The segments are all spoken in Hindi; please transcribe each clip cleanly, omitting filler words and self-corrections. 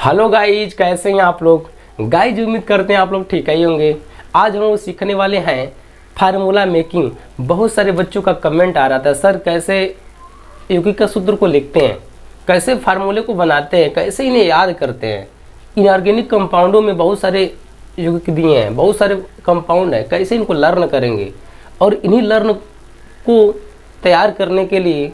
हेलो गाइज, कैसे हैं आप लोग। गाइज उम्मीद करते हैं आप लोग ठीक ही होंगे। आज हम लोग सीखने वाले हैं फार्मूला मेकिंग। बहुत सारे बच्चों का कमेंट आ रहा था, सर कैसे यौगिक का सूत्र को लिखते हैं, कैसे फार्मूले को बनाते हैं, कैसे इन्हें याद करते हैं। इनऑर्गेनिक कंपाउंडों में बहुत सारे यौगिक दिए हैं, बहुत सारे कंपाउंड हैं, कैसे इनको लर्न करेंगे। और इन्हीं लर्न को तैयार करने के लिए,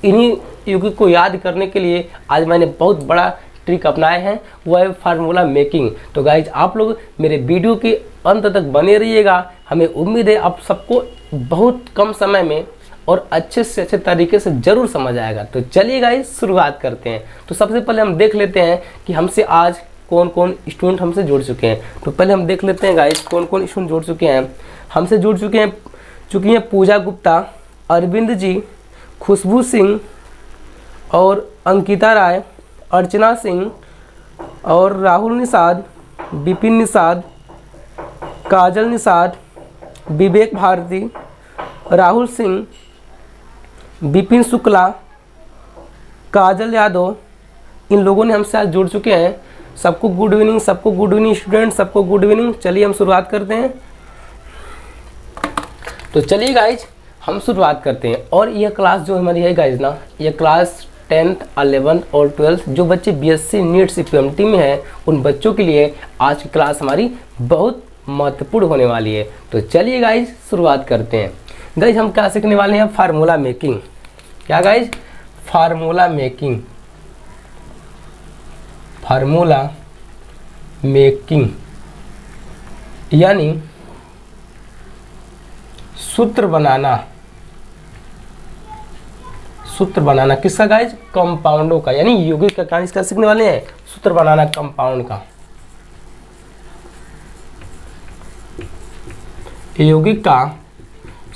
इन्हीं यौगिक को याद करने के लिए आज मैंने बहुत बड़ा ट्रिक अपनाए हैं, वो है फार्मूला मेकिंग। तो गाइज आप लोग मेरे वीडियो के अंत तक बने रहिएगा। हमें उम्मीद है आप सबको बहुत कम समय में और अच्छे से अच्छे तरीके से ज़रूर समझ आएगा। तो चलिए गाइज शुरुआत करते हैं। तो सबसे पहले हम देख लेते हैं कि हमसे आज कौन कौन स्टूडेंट हमसे जुड़ चुके हैं। तो पहले हम देख लेते हैं गाइज कौन कौन स्टूडेंट जुड़ चुके हैं। हमसे जुड़ चुकी हैं पूजा गुप्ता, अरविंद जी, खुशबू सिंह और अंकिता राय, अर्चना सिंह और राहुल निषाद, विपिन निषाद, काजल निषाद, विवेक भारती, राहुल सिंह, विपिन शुक्ला, काजल यादव। इन लोगों ने हमसे आज जुड़ चुके हैं। सबको गुड इवनिंग, सबको गुड इवनिंग स्टूडेंट, सबको गुड इवनिंग। चलिए हम शुरुआत करते हैं। तो चलिए गाइज हम शुरुआत करते हैं। और यह क्लास जो हमारी है गाइज ना, यह क्लास 10th, 11th और 12th जो बच्चे बीएससी नीट CPMT में हैं, उन बच्चों के लिए आज की क्लास हमारी बहुत महत्वपूर्ण होने वाली है। तो चलिए गाइज शुरुआत करते हैं। गाइज हम क्या सीखने वाले हैं? Formula making. क्या guys? Formula making. Formula making यानी सूत्र बनाना। सूत्र बनाना किसका गाइज? कंपाउंडों का, यानी यौगिक का। कहानी इसका सीखने वाले हैं, सूत्र बनाना कंपाउंड का। यौगिक का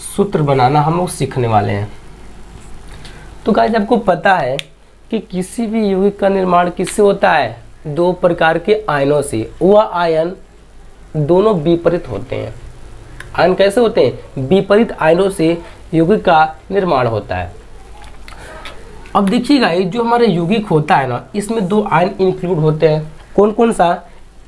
सूत्र बनाना हम लोग सीखने वाले हैं। तो गाइज आपको पता है कि किसी भी यौगिक का निर्माण किससे होता है? दो प्रकार के आयनों से। वह आयन दोनों विपरीत होते हैं। आयन कैसे होते हैं? विपरीत आयनों से यौगिक का निर्माण होता है। अब देखिएगा, ये जो हमारा यौगिक होता है ना, इसमें दो आयन इंक्लूड होते हैं। कौन कौन सा?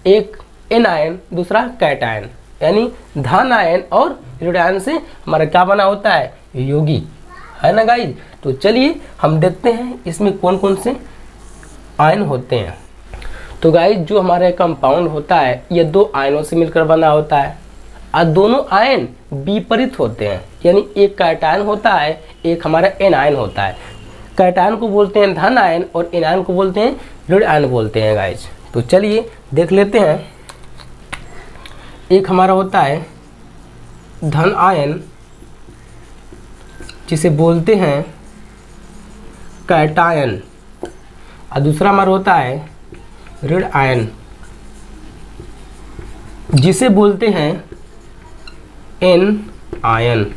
एक एन आयन, दूसरा कैटायन, यानी धन आयन और ऋण आयन से हमारा क्या बना होता है? यौगिक, है ना गाइज। तो चलिए हम देखते हैं इसमें कौन कौन से आयन होते हैं। तो गाइज जो हमारा कंपाउंड होता है, ये दो आयनों से मिलकर बना होता है और दोनों आयन विपरीत होते हैं। यानी एक कैटायन होता है, एक हमारा एन आयन होता है। कैटायन को बोलते हैं धन आयन और एनायन को बोलते हैं ऋण आयन बोलते हैं गाइज। तो चलिए देख लेते हैं। एक हमारा होता है धन आयन, जिसे बोलते हैं कैटायन, और दूसरा हमारा होता है ऋण आयन, जिसे बोलते हैं एन आयन,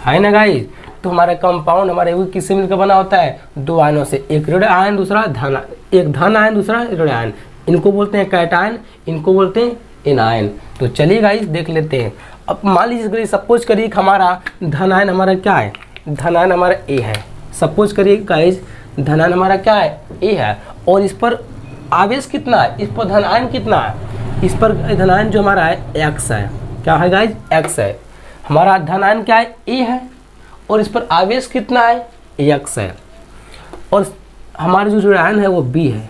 है ना गाइज। तो हमारा कंपाउंड हमारे यौगिक किससे मिलकर बना होता है? दो आयनों से, एक ऋण आयन दूसरा धन, एक धन आयन दूसरा ऋण आयन। इनको बोलते हैं कैटायन, इनको बोलते हैं एनायन। तो चलिए गाइस देख लेते हैं। अब मान लीजिए सपोज करिए हमारा धन आयन हमारा क्या है? धन आयन हमारा ए है। सपोज करिए गाइस धन आयन हमारा क्या है? ए है। और इस पर आवेश कितना है? इस पर धन आयन कितना है? इस पर धन आयन जो हमारा है एक्स है। क्या है गाइस? एक्स है। हमारा धन आयन क्या है? ए है। और इस पर आवेश कितना है? एक्स है। और हमारी जो ऋण आयन है वो बी है।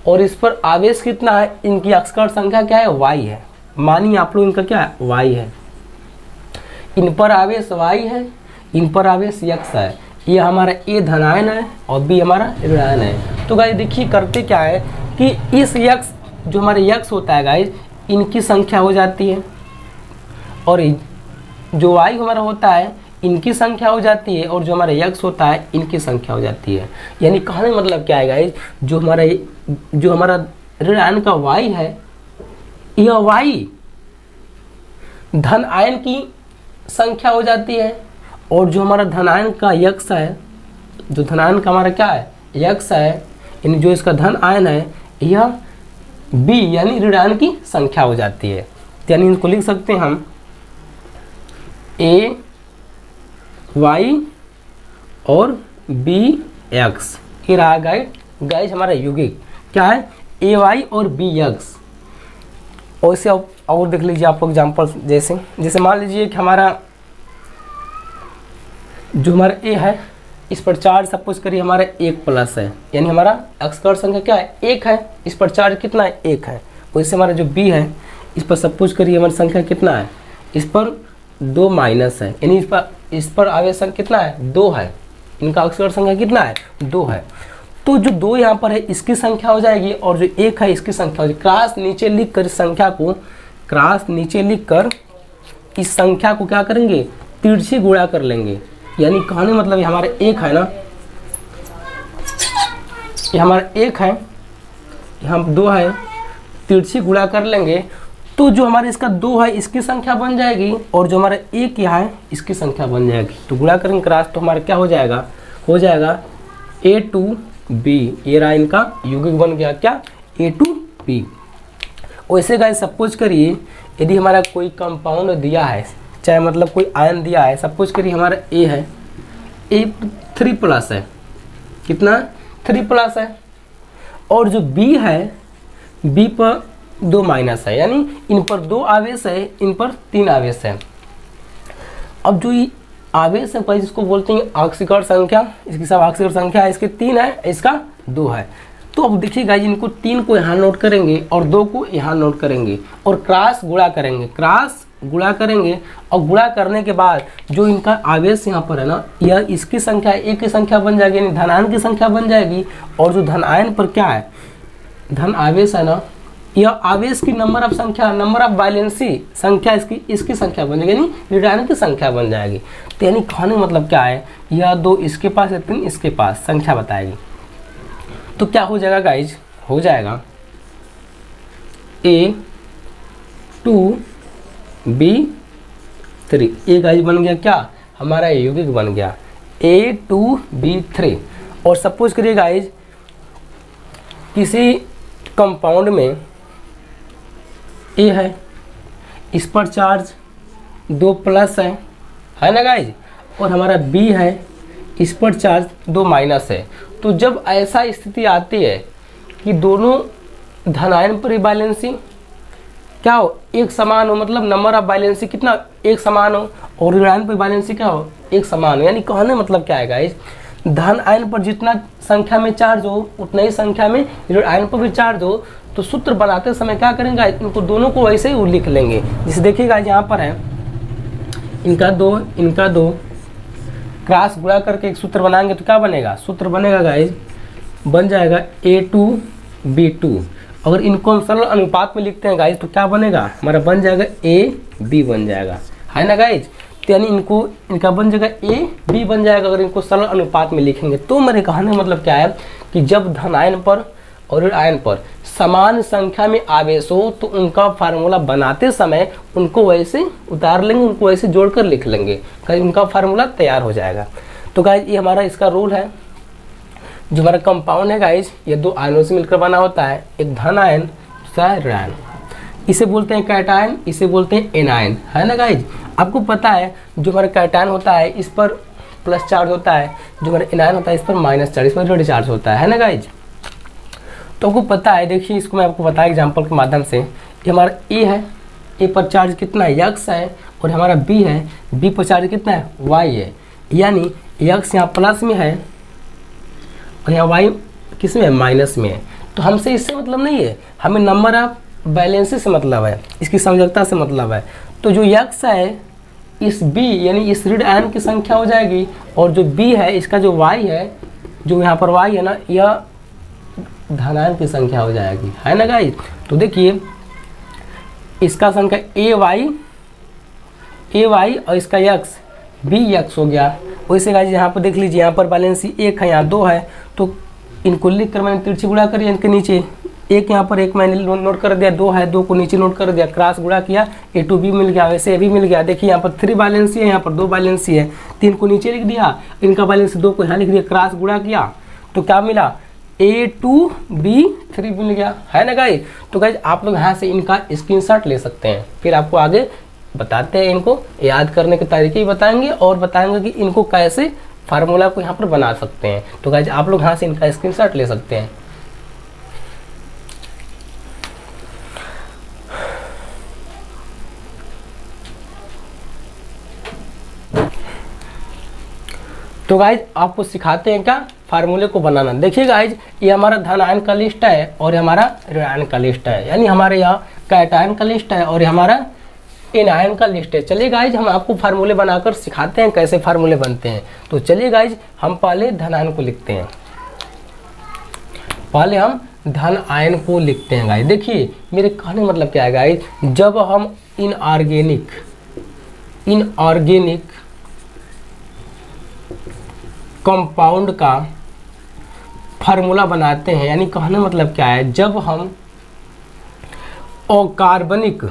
और इस पर आवेश कितना है? इनकी अक्षर संख्या क्या है? वाई है। मानिए आप लोग इनका क्या है? वाई है। इन पर आवेश वाई है, इन पर आवेश एक्स है। ये हमारा ए धन आयन है और बी हमारा ऋण आयन है। तो गाइस देखिए करते क्या है कि इस एक्स जो हमारे एक्स होता है गाइस, इनकी संख्या हो जाती है, और जो वाई हमारा होता है इनकी संख्या हो जाती है, और जो हमारा एक्स होता है इनकी संख्या हो जाती है। यानी कहने मतलब क्या है गाइस, जो हमारा ऋण आयन का वाई है, यह वाई धन आयन की संख्या हो जाती है, और जो हमारा धन आयन का एक्स है, जो धन आयन का हमारा क्या है? एक्स है, यानी जो इसका धन आयन है यह बी यानी ऋण आयन की संख्या हो जाती है। यानी इनको लिख सकते हैं हम ए वाई और बी एक्स। ये रहा गाइज हमारा यौगिक। क्या है? ए वाई और बी एक्स। वैसे और देख लीजिए आप एग्जाम्पल, जैसे मान लीजिए कि हमारा जो हमारा ए है इस पर चार्ज सपोज करिए हमारा 1 प्लस है, यानी हमारा एक्स का संख्या क्या है 1 है, इस पर चार्ज कितना है 1 है। वैसे हमारा जो बी है इस पर सपोज करिए हमारी संख्या कितना है, इस पर 2 माइनस है, यानी इस पर आवेश कितना है 2 है, इनका अक्षर संख्या कितना है 2 है। तो जो 2 यहाँ पर है इसकी संख्या हो जाएगी और जो 1 है इसकी संख्या हो जाएगी। क्रॉस नीचे लिख कर संख्या को, क्रॉस नीचे लिख कर इस संख्या को क्या करेंगे तिरछी गुणा कर लेंगे, यानी कहने मतलब ये हमारा 1 है ना, ये हमारा 1 है, यहाँ 2 है, तिरछी गुणा कर लेंगे तो जो हमारे इसका 2 है इसकी संख्या बन जाएगी और जो हमारा 1 यहाँ है इसकी संख्या बन जाएगी। तो गुणा करेंगे क्रॉस तो हमारा क्या हो जाएगा A2B, ये रहा इनका यौगिक बन गया क्या A2B। वैसे गाइस सपोज करिए यदि हमारा कोई कंपाउंड दिया है, चाहे मतलब कोई आयन दिया है, सपोज करिए हमारा A है, A 3 प्लस है, कितना 3 प्लस है, और जो B है B पर 2 माइनस है, यानी इन पर 2 आवेश है, इन पर 3 आवेश है। अब जो ये आवेश है भाई जिसको बोलते हैं आक्सीकरण संख्या, इसकी सब आक्सीकरण संख्या है, इसके 3 है, इसका 2 है। तो अब देखिएगा इनको 3 को यहाँ नोट करेंगे और 2 को यहाँ नोट करेंगे और क्रॉस गुणा करेंगे, क्रॉस गुणा करेंगे और गुणा करने के बाद जो इनका आवेश यहाँ पर है ना, यह इसकी संख्या 1 की संख्या बन जाएगी, यानी धनायन की संख्या बन जाएगी। और जो धनायन पर क्या है धन आवेश है ना, यह आवेश की नंबर ऑफ संख्या, नंबर ऑफ वैलेंसी संख्या इसकी संख्या बन जाएगी, यानी ऋणायन की संख्या बन जाएगी। तो यानी कहने मतलब क्या है, यह 2 इसके पास है, 3 इसके पास, संख्या बताएगी। तो क्या हो जाएगा गाइज, हो जाएगा A2B3, ये गाइज बन गया क्या हमारा यौगिक बन गया A2B3। और सपोज करिए गाइज किसी कंपाउंड में A है, इस पर चार्ज 2 प्लस है ना गाइज, और हमारा B है, इस पर चार्ज 2 माइनस है। तो जब ऐसा स्थिति आती है कि दोनों धनायन पर वैलेंसी क्या हो एक समान हो, मतलब नंबर ऑफ वैलेंसी कितना एक समान हो, और ऋणायन पर वैलेंसी क्या हो एक समान हो, यानी कहने मतलब क्या है गाइज, धन आयन पर जितना संख्या में चार्ज हो उतना ही संख्या में ऋण आयन पर भी चार्ज हो। तो सूत्र बनाते समय क्या करेंगे इनको दोनों को वैसे ही लिख लेंगे। जैसे देखिएगा यहाँ पर है इनका 2 क्रॉस गुणा करके एक सूत्र बनाएंगे तो क्या बनेगा, सूत्र बनेगा गाइज बन जाएगा A2B2। अगर इनको हम सरल अनुपात में लिखते हैं गाइज तो क्या बनेगा हमारा बन जाएगा AB बन जाएगा, है ना गाइज। तो यानी इनका बन जाएगा AB बन जाएगा अगर इनको सरल अनुपात में लिखेंगे। तो मेरे कहने का मतलब क्या है कि जब धन आयन पर और ऋण आयन पर समान संख्या में आवेश हो तो उनका फार्मूला बनाते समय उनको वैसे उतार लेंगे, उनको वैसे जोड़कर लिख लेंगे, उनका फार्मूला तैयार हो जाएगा। तो गाइज ये हमारा इसका रूल है। जो हमारा कंपाउंड है गाइज ये 2 आयनों से मिलकर बना होता है, एक धन आयन दूसरा ऋण आयन। इसे बोलते हैं कैटायन, इसे बोलते हैं एनायन, है ना गाइज। आपको पता है जो हमारा कैटायन होता है इस पर प्लस चार्ज होता है, जो हमारा एनायन होता है इस पर माइनस चार्ज, इस पर ऋण चार्ज होता है ना गाइज। तो आपको पता है, देखिए इसको मैं आपको बताया एग्जांपल के माध्यम से। ये हमारा ए है, ए पर चार्ज कितना है x है, और हमारा बी है, बी पर चार्ज कितना है y है, यानी x यहाँ प्लस में है और यहाँ y किस में है माइनस में है। तो हमसे इससे मतलब नहीं है, हमें नंबर ऑफ बैलेंसी से मतलब है, इसकी समझौता से मतलब है। तो जो x है इस b यानी इस ऋण आयन की संख्या हो जाएगी, और जो b है इसका जो y है, जो यहाँ पर y है ना, यह धनायन की संख्या हो जाएगी, है ना गाइस। तो देखिए इसका संख्या a y और इसका x bx हो गया। वैसे गाइस यहाँ पर देख लीजिए, यहाँ पर बैलेंसी 1 है, यहाँ 2 है, तो इनको लिख कर मैंने तिरछी गुणा करी, इनके नीचे एक यहाँ पर एक मैंने नोट कर दिया, 2 है, 2 को नीचे नोट कर दिया, क्रॉस गुणा किया, A2B मिल गया, वैसे A भी मिल गया। देखिए यहाँ पर 3 बैलेंसी है, यहाँ पर 2 बैलेंसी है, 3 को नीचे लिख दिया, इनका बैलेंसी 2 को यहाँ लिख दिया, क्रॉस गुणा किया तो क्या मिला A2B3 मिल गया, है ना गाइस। तो गाइस आप लोग यहाँ से इनका स्क्रीनशॉट ले सकते हैं, फिर आपको आगे बताते हैं, इनको याद करने के तरीके ही बताएंगे और बताएंगे कि इनको कैसे फार्मूला को यहाँ पर बना सकते हैं। तो गाइस आप लोग यहाँ से इनका स्क्रीनशॉट ले सकते हैं। तो गाइज आपको सिखाते हैं क्या फार्मूले को बनाना। देखिए गाइज ये हमारा धन आयन का लिस्ट है और ये हमारा ऋण आयन का लिस्ट है, यानी हमारे यहाँ कैटायन का लिस्ट है और ये हमारा एनायन का लिस्ट है। चलिए गाइज हम आपको फार्मूले बनाकर सिखाते हैं कैसे फार्मूले बनते हैं। तो चलिए गाइज हम पहले धन आयन को लिखते हैं, पहले हम धन आयन को लिखते हैं गाइज। देखिए मेरे कहने मतलब क्या है गाइज, जब हम इनऑर्गेनिक कंपाउंड का फार्मूला बनाते हैं, यानी कहने मतलब क्या है, जब हम अकार्बनिक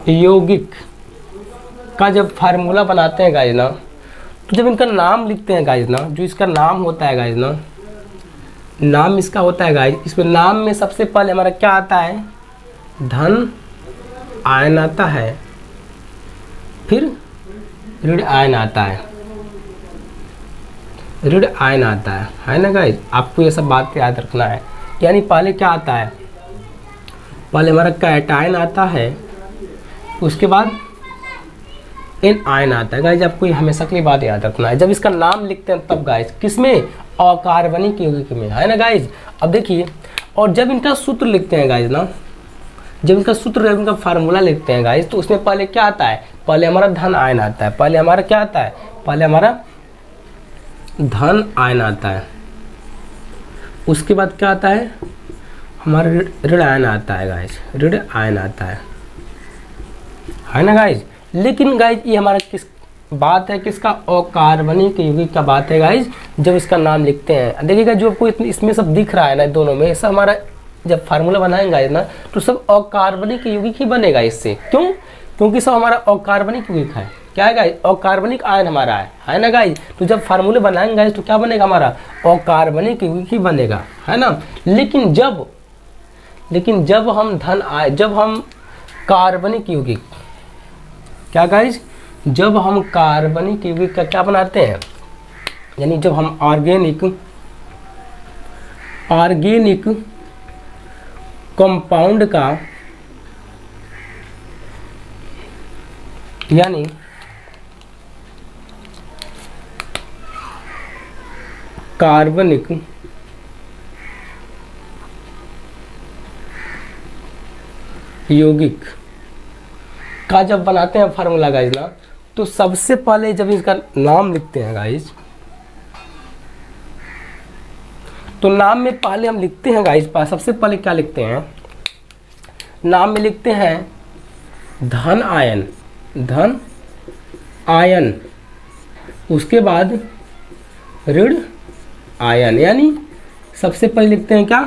यौगिक का जब फार्मूला बनाते हैं गाइज ना, तो जब इनका नाम लिखते हैं गाइज ना, जो इसका नाम होता है गाइज ना, नाम इसका होता है गाइज, इसमें नाम में सबसे पहले हमारा क्या आता है, धन आयन आता है, फिर ऋण आयन आता है, ऋण आयन आता है ना गाइज। आपको ये सब बात याद रखना है। यानी पहले क्या आता है, पहले हमारा कैटायन आता है, उसके बाद एन आयन आता है गाइज। आपको ये हमेशा के लिए बात याद रखना है। जब इसका नाम लिखते हैं तब गाइज, किसमें, अकार्बनिक यौगिक में, है ना गाइज। अब देखिए, और जब इनका सूत्र लिखते हैं गाइज ना, जब इनका सूत्र, जब इनका फार्मूला लिखते हैं गाइज, तो उसमें पहले क्या आता है, पहले हमारा धन आयन आता है, पहले हमारा क्या आता है, पहले हमारा धन आयन आता है, उसके बाद क्या आता है, हमारा ऋण आयन आता है गाइज, ऋण आयन आता है ना गाइज। लेकिन गाइज ये हमारा किस बात है, किसका, अकार्बनिक यौगिक का बात है गाइज। जब इसका नाम लिखते हैं, देखिएगा जो आपको इसमें सब दिख रहा है ना, दोनों में ऐसा हमारा जब फार्मूला बनाएंगे ना, तो सब अकार्बनिक यौगिक ही बनेगा इससे। क्यों, क्योंकि सब हमारा अकार्बनिक यौगिक है। क्या है गाइज, अकार्बनिक आयन हमारा है ना गाइज। तो जब फार्मूले बनाएंगे गाइज तो क्या बनेगा, हमारा अकार्बनिक यौगिक ही बनेगा, है ना। लेकिन जब हम जब हम कार्बनिक यौगिक, क्या गाइज, जब हम कार्बनिक यौगिक का क्या बनाते हैं, यानी जब हम ऑर्गेनिक कंपाउंड का, यानी कार्बनिक यौगिक का जब बनाते हैं फार्मूला गाइज ना, तो सबसे पहले जब इसका नाम लिखते हैं गाइज, तो नाम में पहले हम लिखते हैं गाइज, सबसे पहले क्या लिखते हैं, नाम में लिखते हैं धन आयन, उसके बाद ऋण आयन, यानी सबसे पहले लिखते हैं क्या,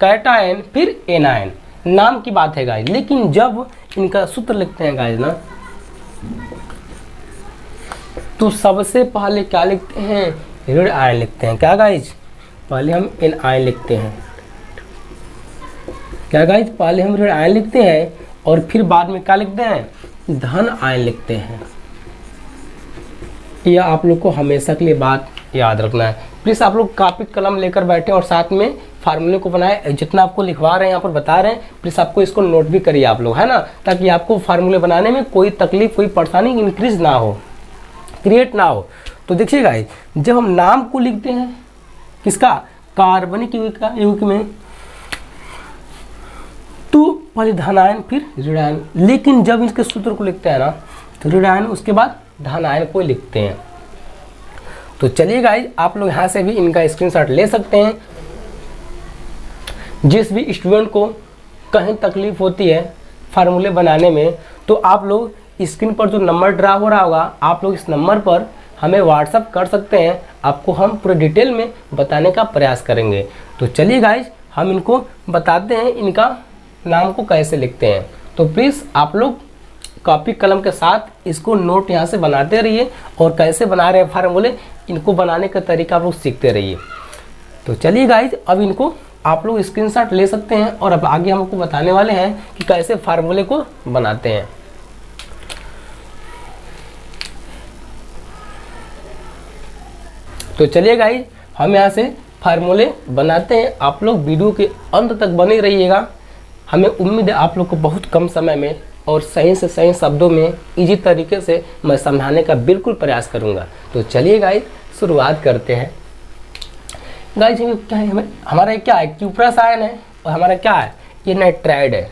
कैटायन, फिर एनायन। नाम की बात है गाइज। लेकिन जब इनका सूत्र लिखते हैं गाइज ना, तो सबसे पहले क्या लिखते हैं, ऋण आयन लिखते हैं। क्या गाइज, पहले हम एन आयन लिखते हैं, क्या गाइज, पहले हम ऋण आयन लिखते हैं और फिर बाद में क्या लिखते हैं, धन आयन लिखते हैं। यह आप लोग को हमेशा के लिए बात याद रखना है। प्लीज़ आप लोग कापी कलम लेकर बैठे और साथ में फार्मूले को बनाए। जितना आपको लिखवा रहे हैं, यहाँ पर बता रहे हैं, प्लीज़ आपको इसको नोट भी करिए आप लोग, है ना, ताकि आपको फार्मूले बनाने में कोई तकलीफ, कोई परेशानी इंक्रीज ना हो, क्रिएट ना हो। तो देखिएगा जब हम नाम को लिखते हैं किसका, कार्बनिक यौगिक में, तो पहले धन आयन फिर ऋण आयन। लेकिन जब इसके सूत्र को लिखते हैं ना, तो ऋण आयन उसके बाद धन आयन को लिखते हैं। तो चलिए गाइज आप लोग यहाँ से भी इनका स्क्रीनशॉट ले सकते हैं। जिस भी स्टूडेंट को कहीं तकलीफ होती है फार्मूले बनाने में, तो आप लोग स्क्रीन पर जो नंबर ड्रा हो रहा होगा, आप लोग इस नंबर पर हमें व्हाट्सअप कर सकते हैं। आपको हम पूरे डिटेल में बताने का प्रयास करेंगे। तो चलिए गाइज हम इनको बताते हैं, इनका नाम को कैसे लिखते हैं। तो प्लीज़ आप लोग कॉपी कलम के साथ इसको नोट यहाँ से बनाते रहिए और कैसे बना रहे हैं फार्मूले, इनको बनाने का तरीका आप लोग सीखते रहिए। तो चलिए गाइज अब इनको आप लोग स्क्रीनशॉट ले सकते हैं और अब आगे हम आपको बताने वाले हैं कि कैसे फार्मूले को बनाते हैं। तो चलिए गाइज हम यहाँ से फार्मूले बनाते हैं। आप लोग वीडियो के अंत तक बने रहिएगा। हमें उम्मीद है आप लोग को बहुत कम समय में और सही से सही शब्दों में इजी तरीके से मैं समझाने का बिल्कुल प्रयास करूँगा। तो चलिए गाइस शुरुआत करते हैं। गाइस क्या है, हमारा क्या है, क्यूप्रस आयन है और हमारा क्या है, ये नाइट्राइड है।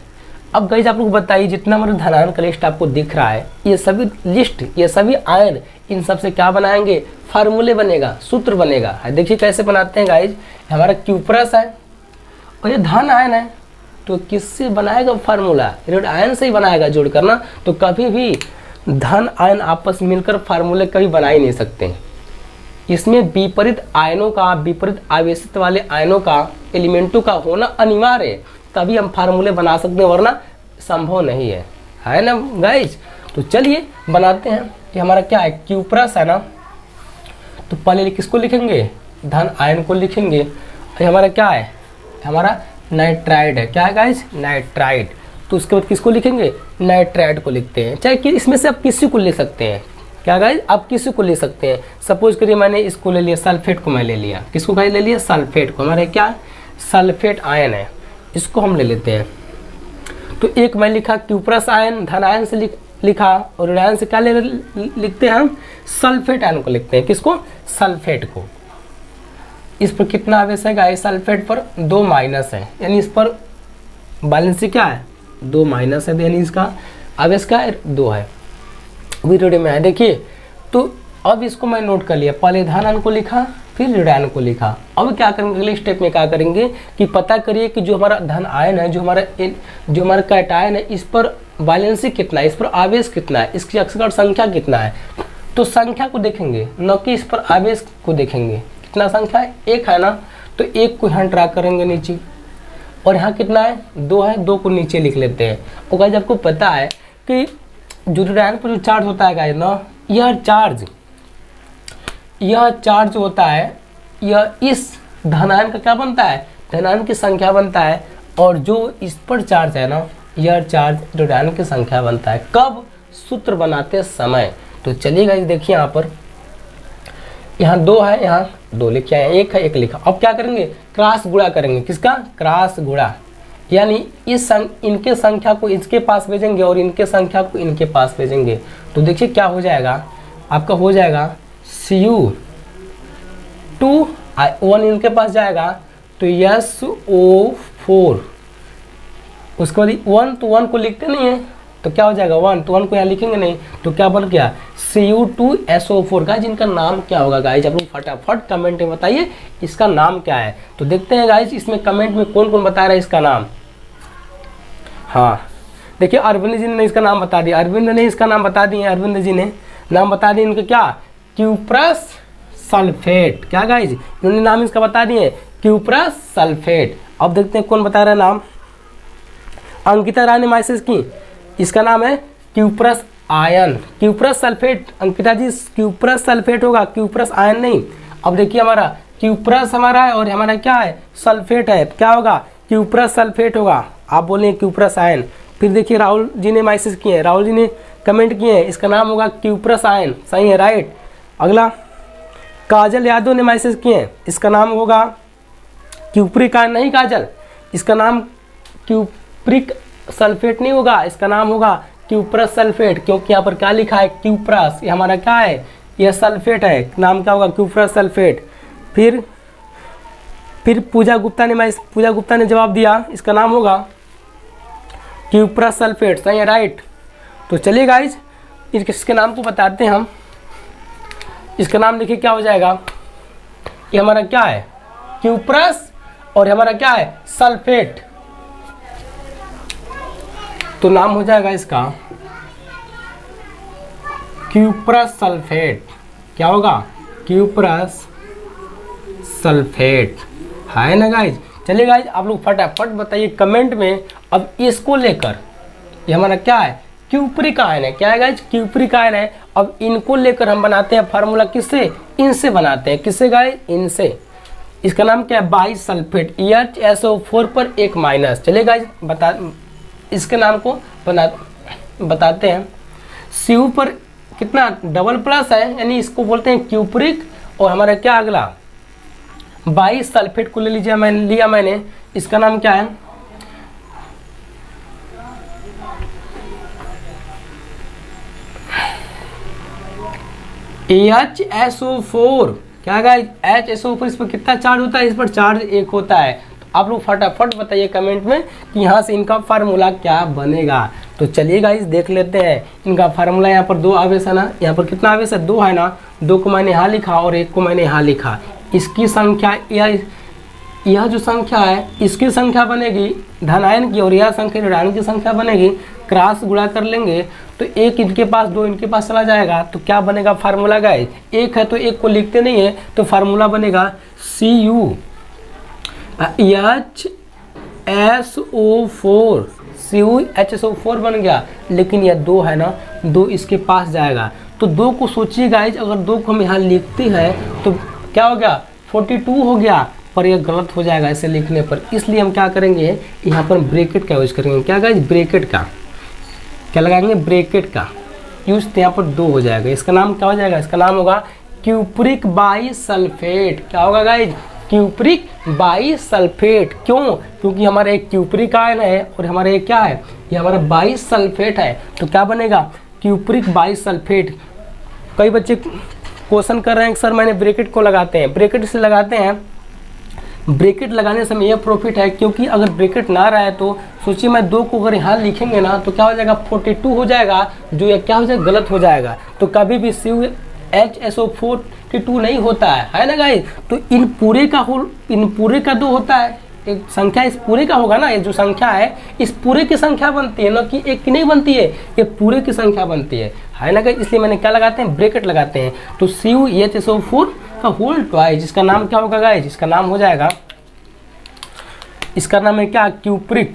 अब गाइस आप लोग बताइए, जितना हमारा धनायन का लिस्ट आपको दिख रहा है, ये सभी लिस्ट, ये सभी आयन, इन सब से क्या बनाएंगे, फार्मूले बनेगा, सूत्र बनेगा। देखिए कैसे बनाते हैं गाइस, हमारा क्यूप्रस है और ये धन आयन है, तो किससे बनाएगा फार्मूला, रेड आयन से ही बनाएगा जोड़ करना। तो कभी भी धन आयन आपस में मिलकर फार्मूले कभी बना ही नहीं सकते हैं। इसमें विपरीत आयनों का, विपरीत आवेशित वाले आयनों का, एलिमेंटों का होना अनिवार्य है, तभी हम फार्मूले बना सकते हैं, वरना संभव नहीं है ना गाइज। तो चलिए बनाते हैं। कि हमारा क्या है, क्यूप्रस है ना, तो पहले किसको लिखेंगे, धन आयन को लिखेंगे। और हमारा क्या है, हमारा नाइट्राइड है, क्या है गाइज, नाइट्राइड। तो उसके बाद किसको लिखेंगे, नाइट्राइड को लिखते हैं। चाहे कि इसमें से आप किसी को ले सकते हैं, क्या गाइज, आप किसी को ले सकते हैं। सपोज करिए मैंने इसको ले लिया, सल्फेट को मैं ले लिया, किसको गाइज ले लिया, सल्फेट को। हमारा क्या है, सल्फेट आयन है, इसको हम ले लेते हैं। तो एक मैं लिखा क्यूप्रस आयन, धन आयन से लिखा, और ऋण आयन से क्या लिखते हैं हम, सल्फेट आयन को लिखते हैं। किसको, सल्फेट को। इस पर कितना आवेश है गाइस, सल्फेट पर 2 माइनस है, यानी इस पर बैलेंस क्या है, 2 माइनस है, यानी इसका आवेश क्या है, 2 है, वीडियो में है। देखिए तो अब इसको मैं नोट कर लिया, पहले धन आयन को लिखा, फिर ऋण आयन को लिखा। अब क्या करेंगे, अगले स्टेप में क्या करेंगे कि पता करिए कि जो हमारा धन आयन है, जो हमारा कैटायन है, इस पर बैलेंसी कितना है, इस पर आवेश कितना है, इसकी अक्षर संख्या कितना है। तो संख्या को देखेंगे, न कि इस पर आवेश को देखेंगे। कितना संख्या है, 1 है ना, तो 1 को यहाँ ड्रा करेंगे नीचे, और यहाँ कितना है, 2 है, 2 को नीचे लिख लेते हैं। और गाइस आपको पता है कि जो ऋण पर जो चार्ज होता है गाइस ना, यह चार्ज होता है, यह इस धनायन का क्या बनता है, धनायन की संख्या बनता है, और जो इस पर चार्ज है ना, यह चार्ज ऋण की संख्या बनता है। कब, सूत्र बनाते समय। तो चलिए गाइस देखिए यहाँ 2 है, यहाँ 2 लिखे हैं, 1 है, 1 लिखा। अब क्या करेंगे, क्रॉस गुणा करेंगे, किसका, क्रॉस गुणा, यानी इनके संख्या को इसके पास भेजेंगे और इनके संख्या को इनके पास भेजेंगे। तो देखिए क्या हो जाएगा, आपका हो जाएगा Cu2, 1 इनके पास जाएगा तो SO4, उसके बाद 1 तो 1 को लिखते नहीं है, तो क्या हो जाएगा 1, तो 1 को यहाँ लिखेंगे नहीं, तो क्या बन गया Cu2SO4। गाइज इनका नाम क्या होगा गाइज, आप लोग फटाफट कमेंट में बताइए इसका नाम क्या है। तो देखते हैं गाइज इसमें कमेंट में कौन कौन बता रहा है इसका नाम। हाँ देखिए अरविंद जी ने इसका नाम बता दिया, अरविंद ने इसका नाम बता दिए, अरविंद जी ने नाम बता दिए इनका क्या, क्यूप्रस सल्फेट। क्या गाइज, इन्होंने नाम इसका बता दिए, क्यूप्रस सल्फेट। अब देखते हैं कौन बता रहा है नाम, अंकिता राय ने मैसेज की, इसका नाम है cuprous ion, cuprous sulphate. Ankita ji cuprous sulphate होगा, क्यूप्रस आयन नहीं। अब देखिए हमारा क्यूप्रस हमारा है और हमारा क्या है, सल्फेट है, क्या होगा, क्यूप्रस सल्फेट होगा। आप बोले क्यूप्रस आयन। फिर देखिए राहुल जी ने मैसेज किए हैं, राहुल जी ने कमेंट किए हैं, इसका नाम होगा क्यूप्रस आयन, सही है, राइट। अगला काजल यादव ने मैसेज किए हैं, इसका नाम होगा क्यूप्रिक आयन, नहीं काजल, इसका नाम क्यूप्रिक सल्फेट नहीं होगा, इसका नाम होगा क्यूप्रस सल्फेट, क्योंकि यहाँ पर क्या लिखा है, क्यूप्रस, ये हमारा क्या है, यह सल्फेट है, नाम क्या होगा, क्यूप्रस सल्फेट। फिर पूजा गुप्ता ने जवाब दिया, इसका नाम होगा क्यूप्रस सल्फेट, सही है, राइट। तो चलिए गाइज इसके नाम को बताते हैं हम। इसका नाम देखिए क्या हो जाएगा, ये हमारा क्या है, क्यूप्रस, और हमारा क्या है, सल्फेट। तो नाम हो जाएगा इसका क्यूप्रस सल्फेट। क्या होगा, क्यूप्रस सल्फेट, है ना गाइज। चलिए गाइज आप लोग फटाफट बताइए कमेंट में। अब इसको लेकर, ये हमारा क्या है, क्यूप्रिक आयन है, क्या है गाइज, क्यूप्रिक आयन है। अब इनको लेकर हम बनाते हैं फार्मूला, किससे, इनसे बनाते हैं, किससे गाइज, इनसे। इसका नाम क्या है, बाइस सल्फेट, HSO4 पर 1 माइनस। चलिए गाइज इसके नाम को बताते हैं। Cu पर कितना, डबल प्लस है, यानी इसको बोलते हैं क्यूप्रिक। और हमारा क्या अगला, 22 सल्फेट को ले लीजिए, मैंने इसका नाम क्या है, HSO4 क्या गाइस, HSO4 इस पर कितना चार्ज होता है, इस पर चार्ज 1 होता है। तो आप लोग फटाफट बताइए कमेंट में कि यहाँ से इनका फार्मूला क्या बनेगा। तो चलिए गाइस देख लेते हैं इनका फार्मूला। यहाँ पर 2 आवेश है ना, यहाँ पर कितना आवेश है, 2 है ना, 2 को मैंने यहाँ लिखा और 1 को मैंने यहाँ लिखा। इसकी संख्या यह जो संख्या है इसकी संख्या बनेगी धनायन की और यह संख्या ऋणायन की संख्या बनेगी। क्रॉस गुणा कर लेंगे तो 1 इनके पास 2 इनके पास चला जाएगा। तो क्या बनेगा फार्मूला गाइस, 1 है तो 1 को लिखते नहीं है, तो फार्मूला बनेगा CuHSO4 बन गया। लेकिन यह 2 है ना, 2 इसके पास जाएगा। तो 2 को सोचिए गाइज, अगर 2 को हम यहाँ लिखते हैं तो क्या हो गया, 42 हो गया। पर यह गलत हो जाएगा ऐसे लिखने पर, इसलिए हम क्या करेंगे, यहाँ पर ब्रैकेट का यूज करेंगे। क्या गाइज, ब्रैकेट का क्या लगाएंगे, ब्रैकेट का यूज। तो यहाँ पर 2 हो जाएगा। इसका नाम क्या हो जाएगा, इसका नाम होगा क्यूप्रिक बाईसल्फेट। क्या होगा गाइज, क्यूप्रिक बाईसल्फेट। क्यों, क्योंकि हमारा एक क्यूप्रिक आयन है और हमारा एक क्या है, ये हमारा बाईसल्फेट है। तो क्या बनेगा, क्यूप्रिक बाईसल्फेट। कई बच्चे क्वेश्चन कर रहे हैं कि सर मैंने ब्रैकेट को लगाते हैं, ब्रैकेट से लगाते हैं। ब्रैकेट लगाने से में यह प्रॉफिट है, क्योंकि अगर ब्रैकेट ना रहे तो सोचिए मैं 2 को अगर यहाँ लिखेंगे ना तो क्या हो जाएगा, 42 हो जाएगा, जो ये क्या हो जाएगा, गलत हो जाएगा। तो कभी भी CuHSO42 नहीं होता है ना गाइस। तो इन पूरे का 2 होता है, एक संख्या इस पूरे का होगा ना, ये जो संख्या है इस पूरे की संख्या बनती है, ना कि एक की नहीं बनती है, ये पूरे की संख्या बनती है ना गाइस। इसलिए मैंने क्या लगाते हैं, ब्रैकेट लगाते हैं। तो CuHSO4 का होल ट्वाइस, जिसका नाम क्या होगा गाइस, इसका नाम हो जाएगा, इसका नाम है क्या, क्यूप्रिक।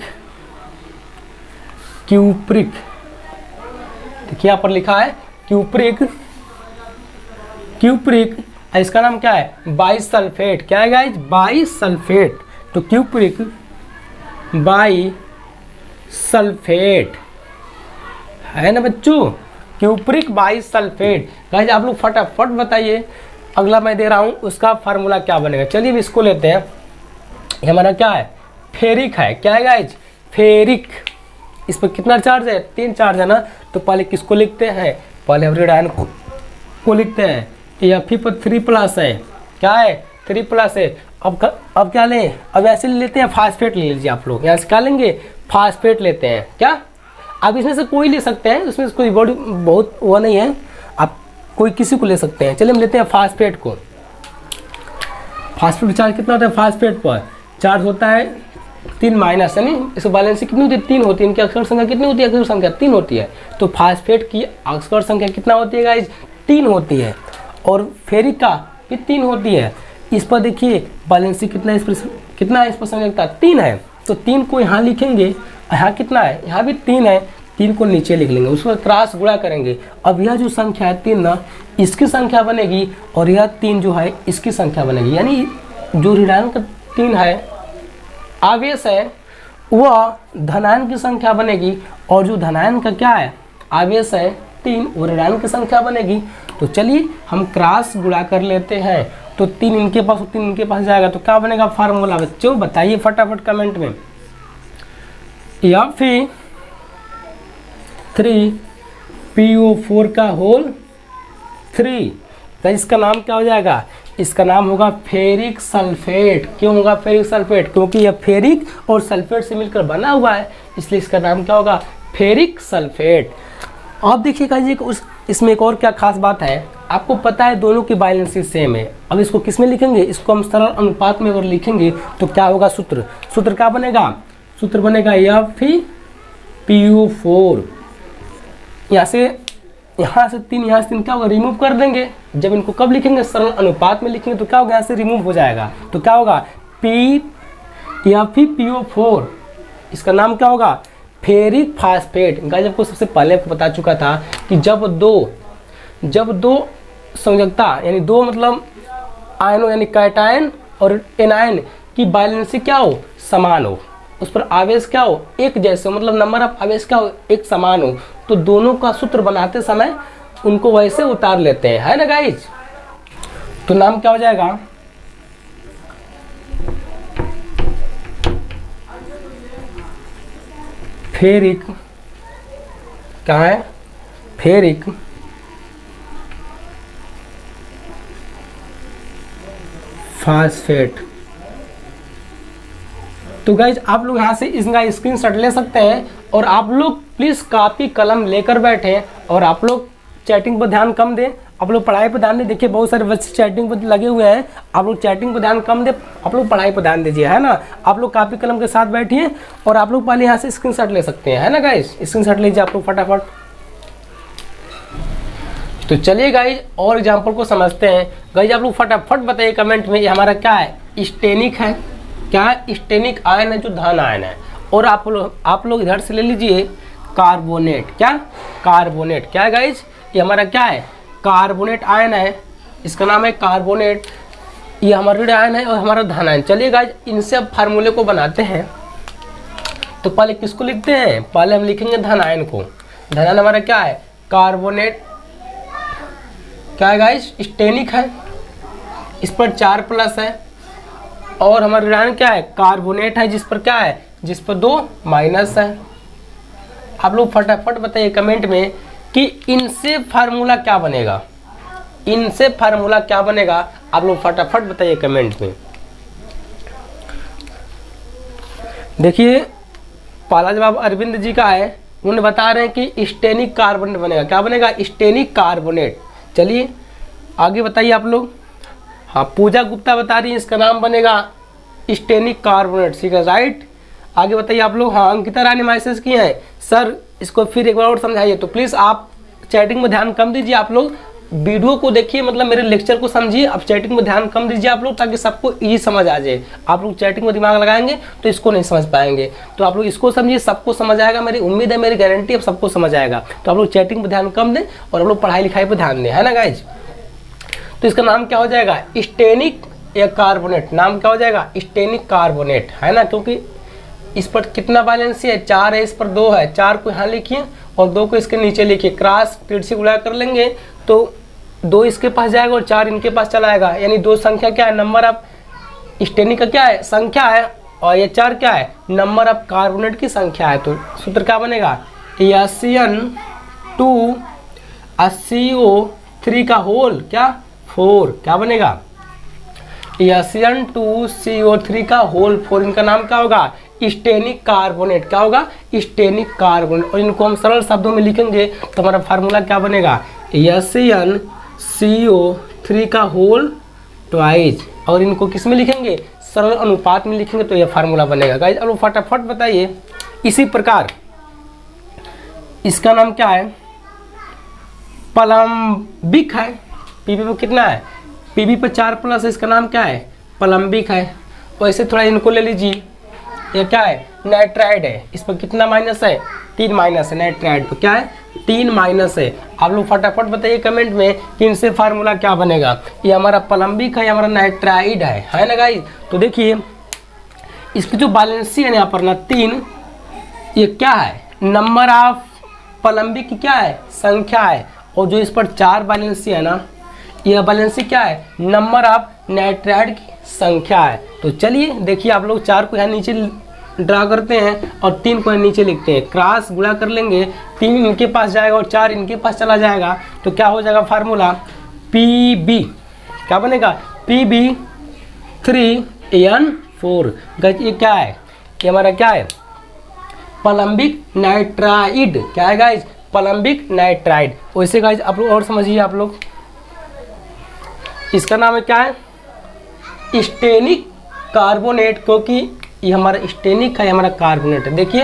देखिए यहाँ पर लिखा है क्यूप्रिक। इसका नाम क्या है, बाईसल्फेट। क्या है गाइस, बाईसल्फेट। तो क्यूप्रिक बाईसल्फेट है ना बच्चों, क्यूप्रिक बाईसल्फेट। गाइस आप लोग फटाफट बताइए, अगला मैं दे रहा हूँ उसका फार्मूला क्या बनेगा। चलिए भी इसको लेते हैं। ये हमारा क्या है, फेरिक है। क्या है गाइज, फेरिक। इस पर कितना चार्ज है, 3 चार्ज है ना। तो पहले किसको लिखते हैं, पहले हम ऋणायन को लिखते हैं। यह फिर पर 3+ है। क्या है, 3+ है। अब क्या लें, अब ऐसे लेते हैं, फास्फेट ले लीजिए आप लोग। यहाँ से क्या लेंगे, फास्फेट लेते हैं। क्या, आप इसमें से कोई ले सकते हैं, इसमें कोई बहुत वो नहीं है, आप कोई किसी को ले सकते हैं। चलिए हम लेते हैं फास्फेट को। फास्फेट चार्ज कितना होता है, फास्फेट पर चार्ज होता है 3- यानी इस बैलेंस कितनी होती है, 3 होती है। इनकी अक्षर संख्या कितनी होती है, अक्षर संख्या 3 होती है। तो फास्फेट की अक्षर संख्या कितना होती है गाइज, 3 होती है। और फेरिक का भी 3 होती है। इस पर देखिए बैलेंस कितना, इस पर संख्या 3 है। तो 3 को यहाँ लिखेंगे, यहाँ कितना है, यहाँ भी 3 है। 3 को नीचे लिख लेंगे, उसको क्रॉस गुणा करेंगे। अब यह जो संख्या है 3 ना, इसकी संख्या बनेगी और यह 3 जो है इसकी संख्या बनेगी। यानी जो ऋणायन का 3 है आवेश है, वह धनायन की संख्या बनेगी, और जो धनायन का क्या है, आवेश है 3, वो ऋणायन की संख्या बनेगी। तो चलिए हम क्रॉस गुणा कर लेते हैं। तो 3 इनके पास 3 इनके पास जाएगा। तो क्या बनेगा फार्मूला बच्चों, बताइए फटाफट कमेंट में। या फिर 3PO4 का होल 3। तो इसका नाम क्या हो जाएगा, इसका नाम होगा फेरिक सल्फेट। क्यों होगा फेरिक सल्फेट, क्योंकि यह फेरिक और सल्फेट से मिलकर बना हुआ है, इसलिए इसका नाम क्या होगा, फेरिक सल्फेट। अब देखिएगा जी, इसमें एक और क्या खास बात है, आपको पता है दोनों की बैलेंस सेम है। अब इसको किस में लिखेंगे, इसको हम सरल अनुपात में अगर लिखेंगे तो क्या होगा, सूत्र क्या बनेगा, सूत्र बनेगा FePO4। यहाँ से 3 यहाँ से 3 क्या होगा, रिमूव कर देंगे। जब इनको कब लिखेंगे, सरल अनुपात में लिखेंगे तो क्या होगा, यहाँ से रिमूव हो जाएगा। तो क्या होगा, PO4। इसका नाम क्या होगा, फेरिक फास्फेट। गाइस आपको सबसे पहले बता चुका था कि जब दो संयोजकता यानी 2 मतलब आयनों यानी कैटायन और एनायन की बैलेंसी क्या हो, समान हो, उस पर आवेश क्या हो, एक जैसे, मतलब नंबर ऑफ आवेश क्या हो, एक समान हो। तो दोनों का सूत्र बनाते समय उनको वैसे उतार लेते हैं, है ना गाइज। तो नाम क्या हो जाएगा, फेरिक। क्या है, फेरिक फास्फेट। तो गाइज आप लोग यहाँ से इसका स्क्रीनशॉट ले सकते हैं और आप लोग प्लीज़ कापी कलम लेकर बैठें और आप लोग चैटिंग पर ध्यान कम दें, आप लोग पढ़ाई पर ध्यान दें। देखिए बहुत सारे बच्चे चैटिंग पर लगे हुए हैं, आप लोग चैटिंग पर ध्यान कम दें, आप लोग पढ़ाई पर ध्यान दीजिए, है ना। आप लोग कापी कलम के साथ बैठिए और आप लोग पहले यहाँ से स्क्रीनशॉट ले सकते हैं, है ना गाइज। स्क्रीनशॉट लीजिए आप लोग फटाफट। तो चलिए गाइज और एग्जाम्पल को समझते हैं। गाइज आप लोग फटाफट बताइए कमेंट में, ये हमारा क्या है, स्टेनिक है। क्या स्टेनिक आयन है, जो धन आयन है। और आप लोग इधर से ले लीजिए कार्बोनेट। क्या कार्बोनेट, क्या है गाइज, ये हमारा क्या है, कार्बोनेट आयन है, इसका नाम है कार्बोनेट। ये हमारा ऋण आयन है और हमारा धन आयन। चलिए गाइज इनसे अब फार्मूले को बनाते हैं। तो पहले किसको लिखते हैं, पहले हम लिखेंगे धन आयन को। धन आयन हमारा क्या है, कार्बोनेट। क्या है गाइज, स्टेनिक है, इस पर 4 प्लस है। और हमारा ऋण आयन क्या है, कार्बोनेट है, जिस पर क्या है, जिस पर 2 माइनस है। आप लोग फटाफट बताइए कमेंट में कि इनसे फार्मूला क्या बनेगा, इनसे फार्मूला क्या बनेगा, आप लोग फटाफट बताइए कमेंट में। देखिए पहला जवाब अरविंद जी का है, उन्होंने बता रहे हैं कि स्टेनिक कार्बोनेट बनेगा। क्या बनेगा, स्टेनिक कार्बोनेट। चलिए आगे बताइए आप लोग। हाँ पूजा गुप्ता बता रही है इसका नाम बनेगा स्टेनिक कार्बोनेट, ठीक है राइट। आगे बताइए आप लोग। हाँ अंकिता रानी मैसेज किए हैं, सर इसको फिर एक बार और समझाइए। तो प्लीज़ आप चैटिंग में ध्यान कम दीजिए, आप लोग वीडियो को देखिए, मतलब मेरे लेक्चर को समझिए। अब चैटिंग में ध्यान कम दीजिए आप लोग, ताकि सबको इजी समझ आ जाए। आप लोग चैटिंग में दिमाग लगाएंगे तो इसको नहीं समझ पाएंगे। तो आप लोग इसको समझिए, सबको समझ आएगा, मेरी उम्मीद है, मेरी गारंटी है सबको समझ आएगा। तो आप लोग चैटिंग पर ध्यान कम दें और आप लोग पढ़ाई लिखाई पर ध्यान दें, है ना गाइज। तो इसका नाम क्या हो जाएगा, स्टेनिक या कार्बोनेट। नाम क्या हो जाएगा, स्टेनिक कार्बोनेट, है ना। क्योंकि इस पर कितना बैलेंस है, 4 है, इस पर 2 है। 4 को यहाँ लिखिए और 2 को इसके नीचे लिखिए, क्रॉस तिरछी गुणा कर लेंगे तो 2 इसके पास जाएगा और 4 इनके पास चला आएगा। यानी 2 संख्या क्या है, नंबर ऑफ स्टेनिक का क्या है, संख्या है, और ये 4 क्या है, नंबर ऑफ कार्बोनेट की संख्या है। तो सूत्र क्या बनेगा, SN2 CO3 का होल क्या 4, क्या बनेगा, SN2 CO3 का होल 4। इनका नाम क्या होगा, स्टेनिक कार्बोनेट। क्या होगा, स्टेनिक कार्बोनेट। और इनको हम सरल शब्दों में लिखेंगे तो हमारा फार्मूला क्या बनेगा, SnCO3 का होल ट्वाइस। और इनको किस में लिखेंगे, सरल अनुपात में लिखेंगे तो यह फार्मूला बनेगा। गाइस अब फटाफट बताइए। इसी प्रकार इसका नाम क्या है, पलम्बिक है। पीबी पे कितना है, पीबी पे 4 प्लस है, इसका नाम क्या है, पलम्बिक है। वैसे थोड़ा इनको ले लीजिए, यह क्या है, नाइट्राइड है, इस पर कितना माइनस है, 3 माइनस है। नाइट्राइड पर क्या है, 3 माइनस है। आप लोग फटाफट बताइए कमेंट में कि इनसे फार्मूला क्या बनेगा। ये हमारा पलम्बिक है, हमारा नाइट्राइड है ना गाइस। तो देखिए इसकी जो बैलेंसी है यहाँ पर ना 3, ये क्या है, नंबर ऑफ पलम्बिक की क्या है, संख्या है। और जो इस पर 4 बैलेंसी है ना, यह बैलेंसी क्या है, नंबर ऑफ नाइट्राइड की संख्या है। तो चलिए देखिए आप लोग 4 को यहाँ नीचे ड्रा करते हैं और 3 को यहाँ नीचे लिखते हैं, क्रॉस गुणा कर लेंगे, 3 इनके पास जाएगा और 4 इनके पास चला जाएगा। तो क्या हो जाएगा फार्मूला, PB क्या बनेगा, PB3N4। ये क्या है, ये हमारा क्या है, पलम्बिक नाइट्राइड। क्या है गाइज, पलम्बिक नाइट्राइड। वैसे गाइज आप लोग और समझिए, आप लोग इसका नाम है क्या है, स्टेनिक कार्बोनेट, क्योंकि ये हमारा स्टेनिक है, हमारा कार्बोनेट है। देखिए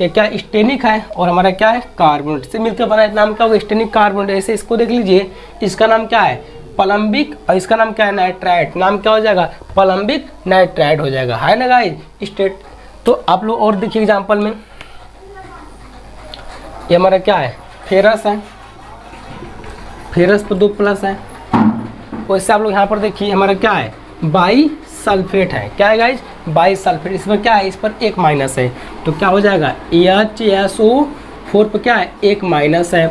ये क्या स्टेनिक है और हमारा क्या है, कार्बोनेट से मिलकर बना है। नाम क्या होगा, स्टेनिक कार्बोनेट। ऐसे इसको देख लीजिए, इसका नाम क्या है, पलम्बिक, और इसका नाम क्या है, नाइट्राइड। नाम क्या हो जाएगा, पलम्बिक नाइट्राइड हो जाएगा, है ना गाइज स्टेट। तो आप लोग और देखिए एग्जाम्पल में, ये हमारा क्या है, फेरस है, फेरस पर 2 प्लस है। वैसे आप लोग यहाँ पर देखिए हमारा क्या है, बाई सल्फेट है। क्या है गाइज, बाई सल्फेट। इसमें क्या है, इस पर 1 माइनस है। तो क्या हो जाएगा, HSO4 पर क्या है, 1 माइनस है।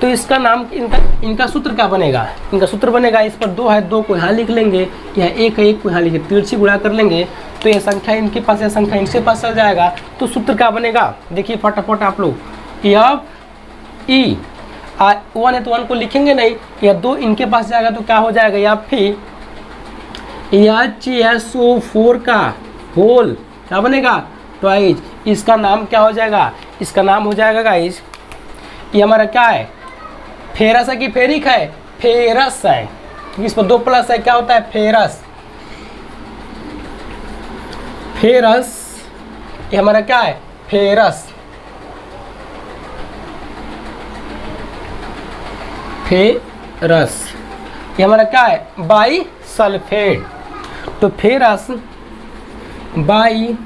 तो इसका नाम, इनका सूत्र क्या बनेगा, इनका सूत्र बनेगा, इस पर 2 है, 2 को यहाँ लिख लेंगे, यहाँ 1 है, 1 को यहाँ लिखे, तिरछी गुणा कर लेंगे तो यह संख्या इनके पास, यह संख्या इनके पास चल जाएगा। तो सूत्र क्या बनेगा, देखिए फटाफट आप लोग, FE 1 है तो 1 को लिखेंगे नहीं, या 2 इनके पास जाएगा तो क्या हो जाएगा, या फिर HSO4 का होल क्या बनेगा, ट्वाइस। इसका नाम क्या हो जाएगा, इसका नाम हो जाएगा गाइस, ये हमारा क्या है, फेरस है कि फेरिक है, फेरस है, क्योंकि इस पर 2 प्लस है, क्या होता है फेरस। फेरस ये हमारा क्या है, फेरस, फेरस ये हमारा क्या है, बाई सल्फेट। तो फेरस बाई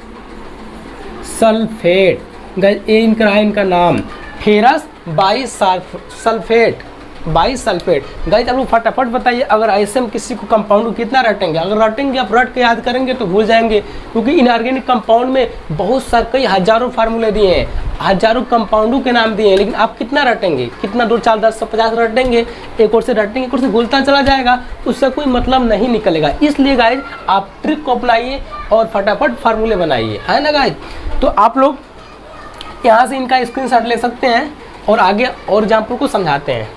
सल्फेट गाइस, ये इनका है इनका नाम, ferrous by sulphate, by sulphate. Guys आप लोग फटाफट बताइए, अगर ऐसे हम किसी को कंपाउंड कितना रटेंगे, अगर रटेंगे आप रट के याद करेंगे तो भूल जाएंगे, क्योंकि इनऑर्गेनिक कंपाउंड में बहुत सारे कई हजारों फार्मूले दिए हैं, हजारों कंपाउंडों के नाम दिए हैं, लेकिन आप कितना रटेंगे, कितना 2 4 10 50 रटेंगे, एक और से रटेंगे, एक और से घुलता चला जाएगा, उससे कोई मतलब नहीं निकलेगा। इसलिए गाइज आप ट्रिक को अपनाइए और फटाफट फार्मूले बनाइए, है ना गाइज। तो आप लोग यहाँ से इनका स्क्रीनशॉट ले सकते हैं और आगे और एग्जाम्पल को समझाते हैं।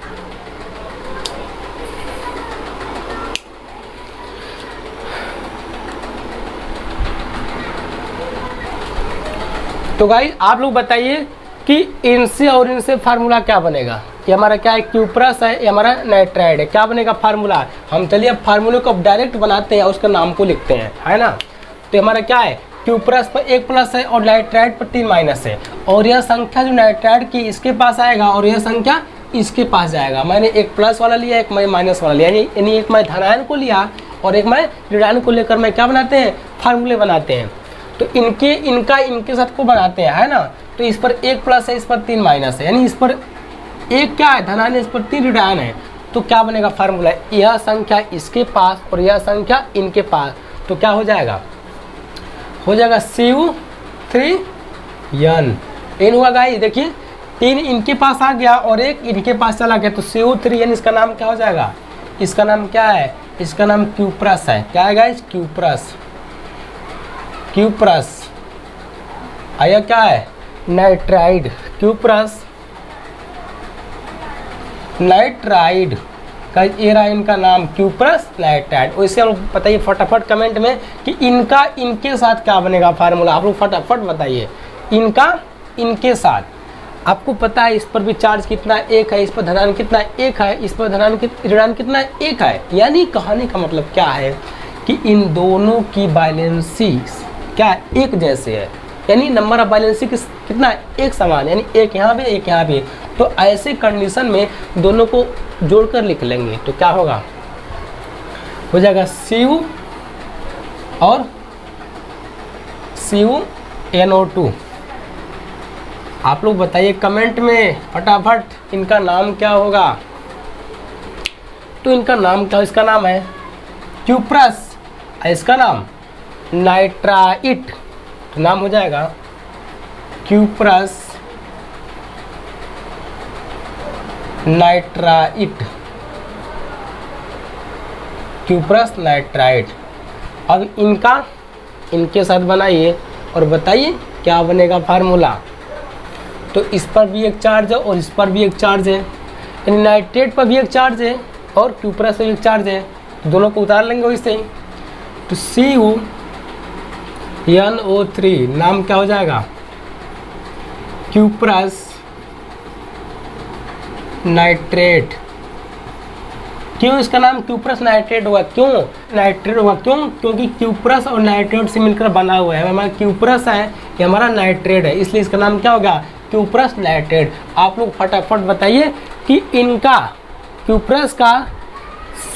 तो गाइस आप लोग बताइए कि इनसे और इनसे फार्मूला क्या बनेगा। ये हमारा क्या है, क्यूप्रस है, ये हमारा नाइट्राइड है, क्या बनेगा फार्मूला। हम चलिए अब फार्मूले को अब डायरेक्ट बनाते हैं और उसका नाम को लिखते हैं, है ना। तो हमारा क्या है, क्यूप्रस पर 1 प्लस है और नाइट्राइड पर 3 माइनस है, और यह संख्या जो नाइट्राइड की इसके पास आएगा और यह संख्या इसके पास जाएगा। मैंने एक प्लस वाला लिया, एक मैं माइनस वाला लिया, यानी एक मैं धनायन को लिया और एक मैं ऋणायन को लेकर मैं क्या बनाते हैं, फार्मूले बनाते हैं। तो इनके साथ को बनाते हैं, है ना। तो इस पर 1 प्लस है, इस पर 3 माइनस है, यानी इस पर 1 क्या है धनायन है, इस पर 3 ऋणायन है। तो क्या बनेगा फार्मूला, यह संख्या इसके पास और यह संख्या इनके पास, तो क्या हो जाएगा, हो जाएगा Cu3n। इन हुआ गाइस, देखिए 3 इनके पास आ गया और 1 इनके पास चला गया, तो Cu3n इसका नाम क्या हो जाएगा, इसका नाम क्या है, इसका नाम क्यूप्रस है। क्या है गाइस, क्यूप्रस, क्यूप्रस। आया क्या है, नाइट्राइड, क्यूप्रस नाइट्राइड का ये रहा इनका नाम, क्यूप्रस नाइट्राइड। वैसे आप लोग बताइए फटाफट कमेंट में कि इनका इनके साथ क्या बनेगा फार्मूला, आप लोग फटाफट बताइए। इनका इनके साथ, आपको पता है इस पर भी चार्ज कितना 1 है, इस पर धनायन कितना 1 है, इस पर धनायन ऋणायन कितना 1 है। यानी कहने का मतलब क्या है कि इन दोनों की बैलेंसी क्या एक जैसे है, यानी नंबर ऑफ बैलेंसी कितना एक समान, यानी एक यहाँ पे एक यहाँ पे। तो ऐसे कंडीशन में दोनों को जोड़कर लिख लेंगे तो क्या होगा, हो जाएगा Cu और CuNO2। आप लोग बताइए कमेंट में फटाफट इनका नाम क्या होगा। तो इनका नाम क्या, इसका नाम है क्यूप्रस, इसका नाम नाइट्राइट, तो नाम हो जाएगा क्यूप्रस नाइट्राइट, क्यूप्रस नाइट्राइट। अब इनका इनके साथ बनाइए और बताइए क्या बनेगा फार्मूला। तो इस पर भी एक चार्ज है और इस पर भी एक चार्ज है, यानी नाइट्रेट पर भी एक चार्ज है और क्यूप्रस पर भी एक चार्ज है, तो दोनों को उतार लेंगे वैसे ही। तो CuNO3 नाम क्या हो जाएगा, क्यूप्रस नाइट्रेट। क्यों इसका नाम क्यूप्रस नाइट्रेट हुआ, क्यों नाइट्रेट हुआ, क्योंकि क्यूप्रस और नाइट्रेट से मिलकर बना हुआ है। हमारा क्यूप्रस है, ये हमारा नाइट्रेट है, इसलिए इसका नाम क्या होगा, क्यूप्रस नाइट्रेट। आप लोग फटाफट बताइए कि इनका क्यूप्रस का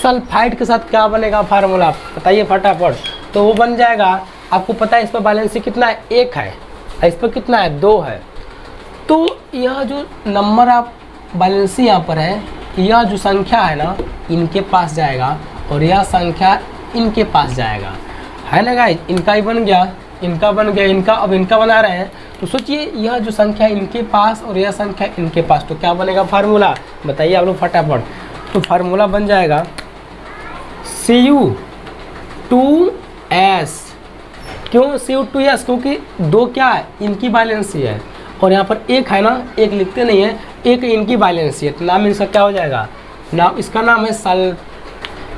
सल्फाइड के साथ क्या बनेगा फार्मूला, बताइए फटाफट। तो वो बन जाएगा, आपको पता है इस पर बैलेंसी कितना है 1 है, इस पर कितना है 2 है। तो यह जो नंबर ऑफ बैलेंसी यहाँ पर है, यह जो संख्या है ना इनके पास जाएगा और यह संख्या इनके पास जाएगा, है ना गाइस। इनका ही बन गया, इनका बन गया, इनका अब इनका बना रहे हैं। तो सोचिए यह जो संख्या इनके पास और यह संख्या इनके पास, तो क्या बनेगा फार्मूला, बताइए आप लोग फटाफट। तो फार्मूला बन जाएगा Cu2s। क्यों Cu2s, क्योंकि 2 क्या है इनकी बैलेंसी है और यहाँ पर 1 है ना, 1 लिखते नहीं है, 1 इनकी बैलेंसी है। तो नाम इसका क्या हो जाएगा, नाम इसका नाम है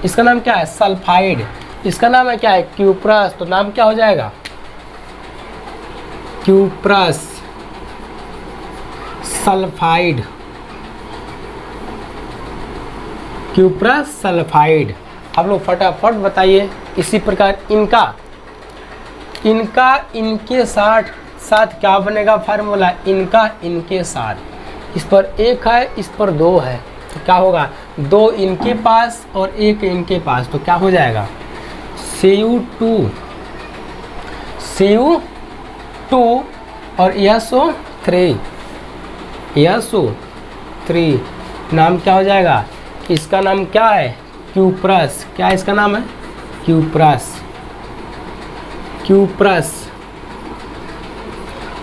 इसका नाम क्या है सल्फाइड। इसका नाम है क्या है, क्यूप्रस। तो नाम क्या हो जाएगा, क्यूप्रस सल्फाइड, क्यूप्रस सल्फाइड। आप लोग फटाफट बताइए। इसी प्रकार इनके साथ क्या बनेगा फार्मूला, इनके साथ। इस पर एक है, इस पर दो है, तो क्या होगा, दो इनके पास और एक इनके पास, तो क्या हो जाएगा, Cu2 और SO3 नाम क्या हो जाएगा, इसका नाम क्या है, क्यूप्रस। क्या इसका नाम है, क्यूप्रस।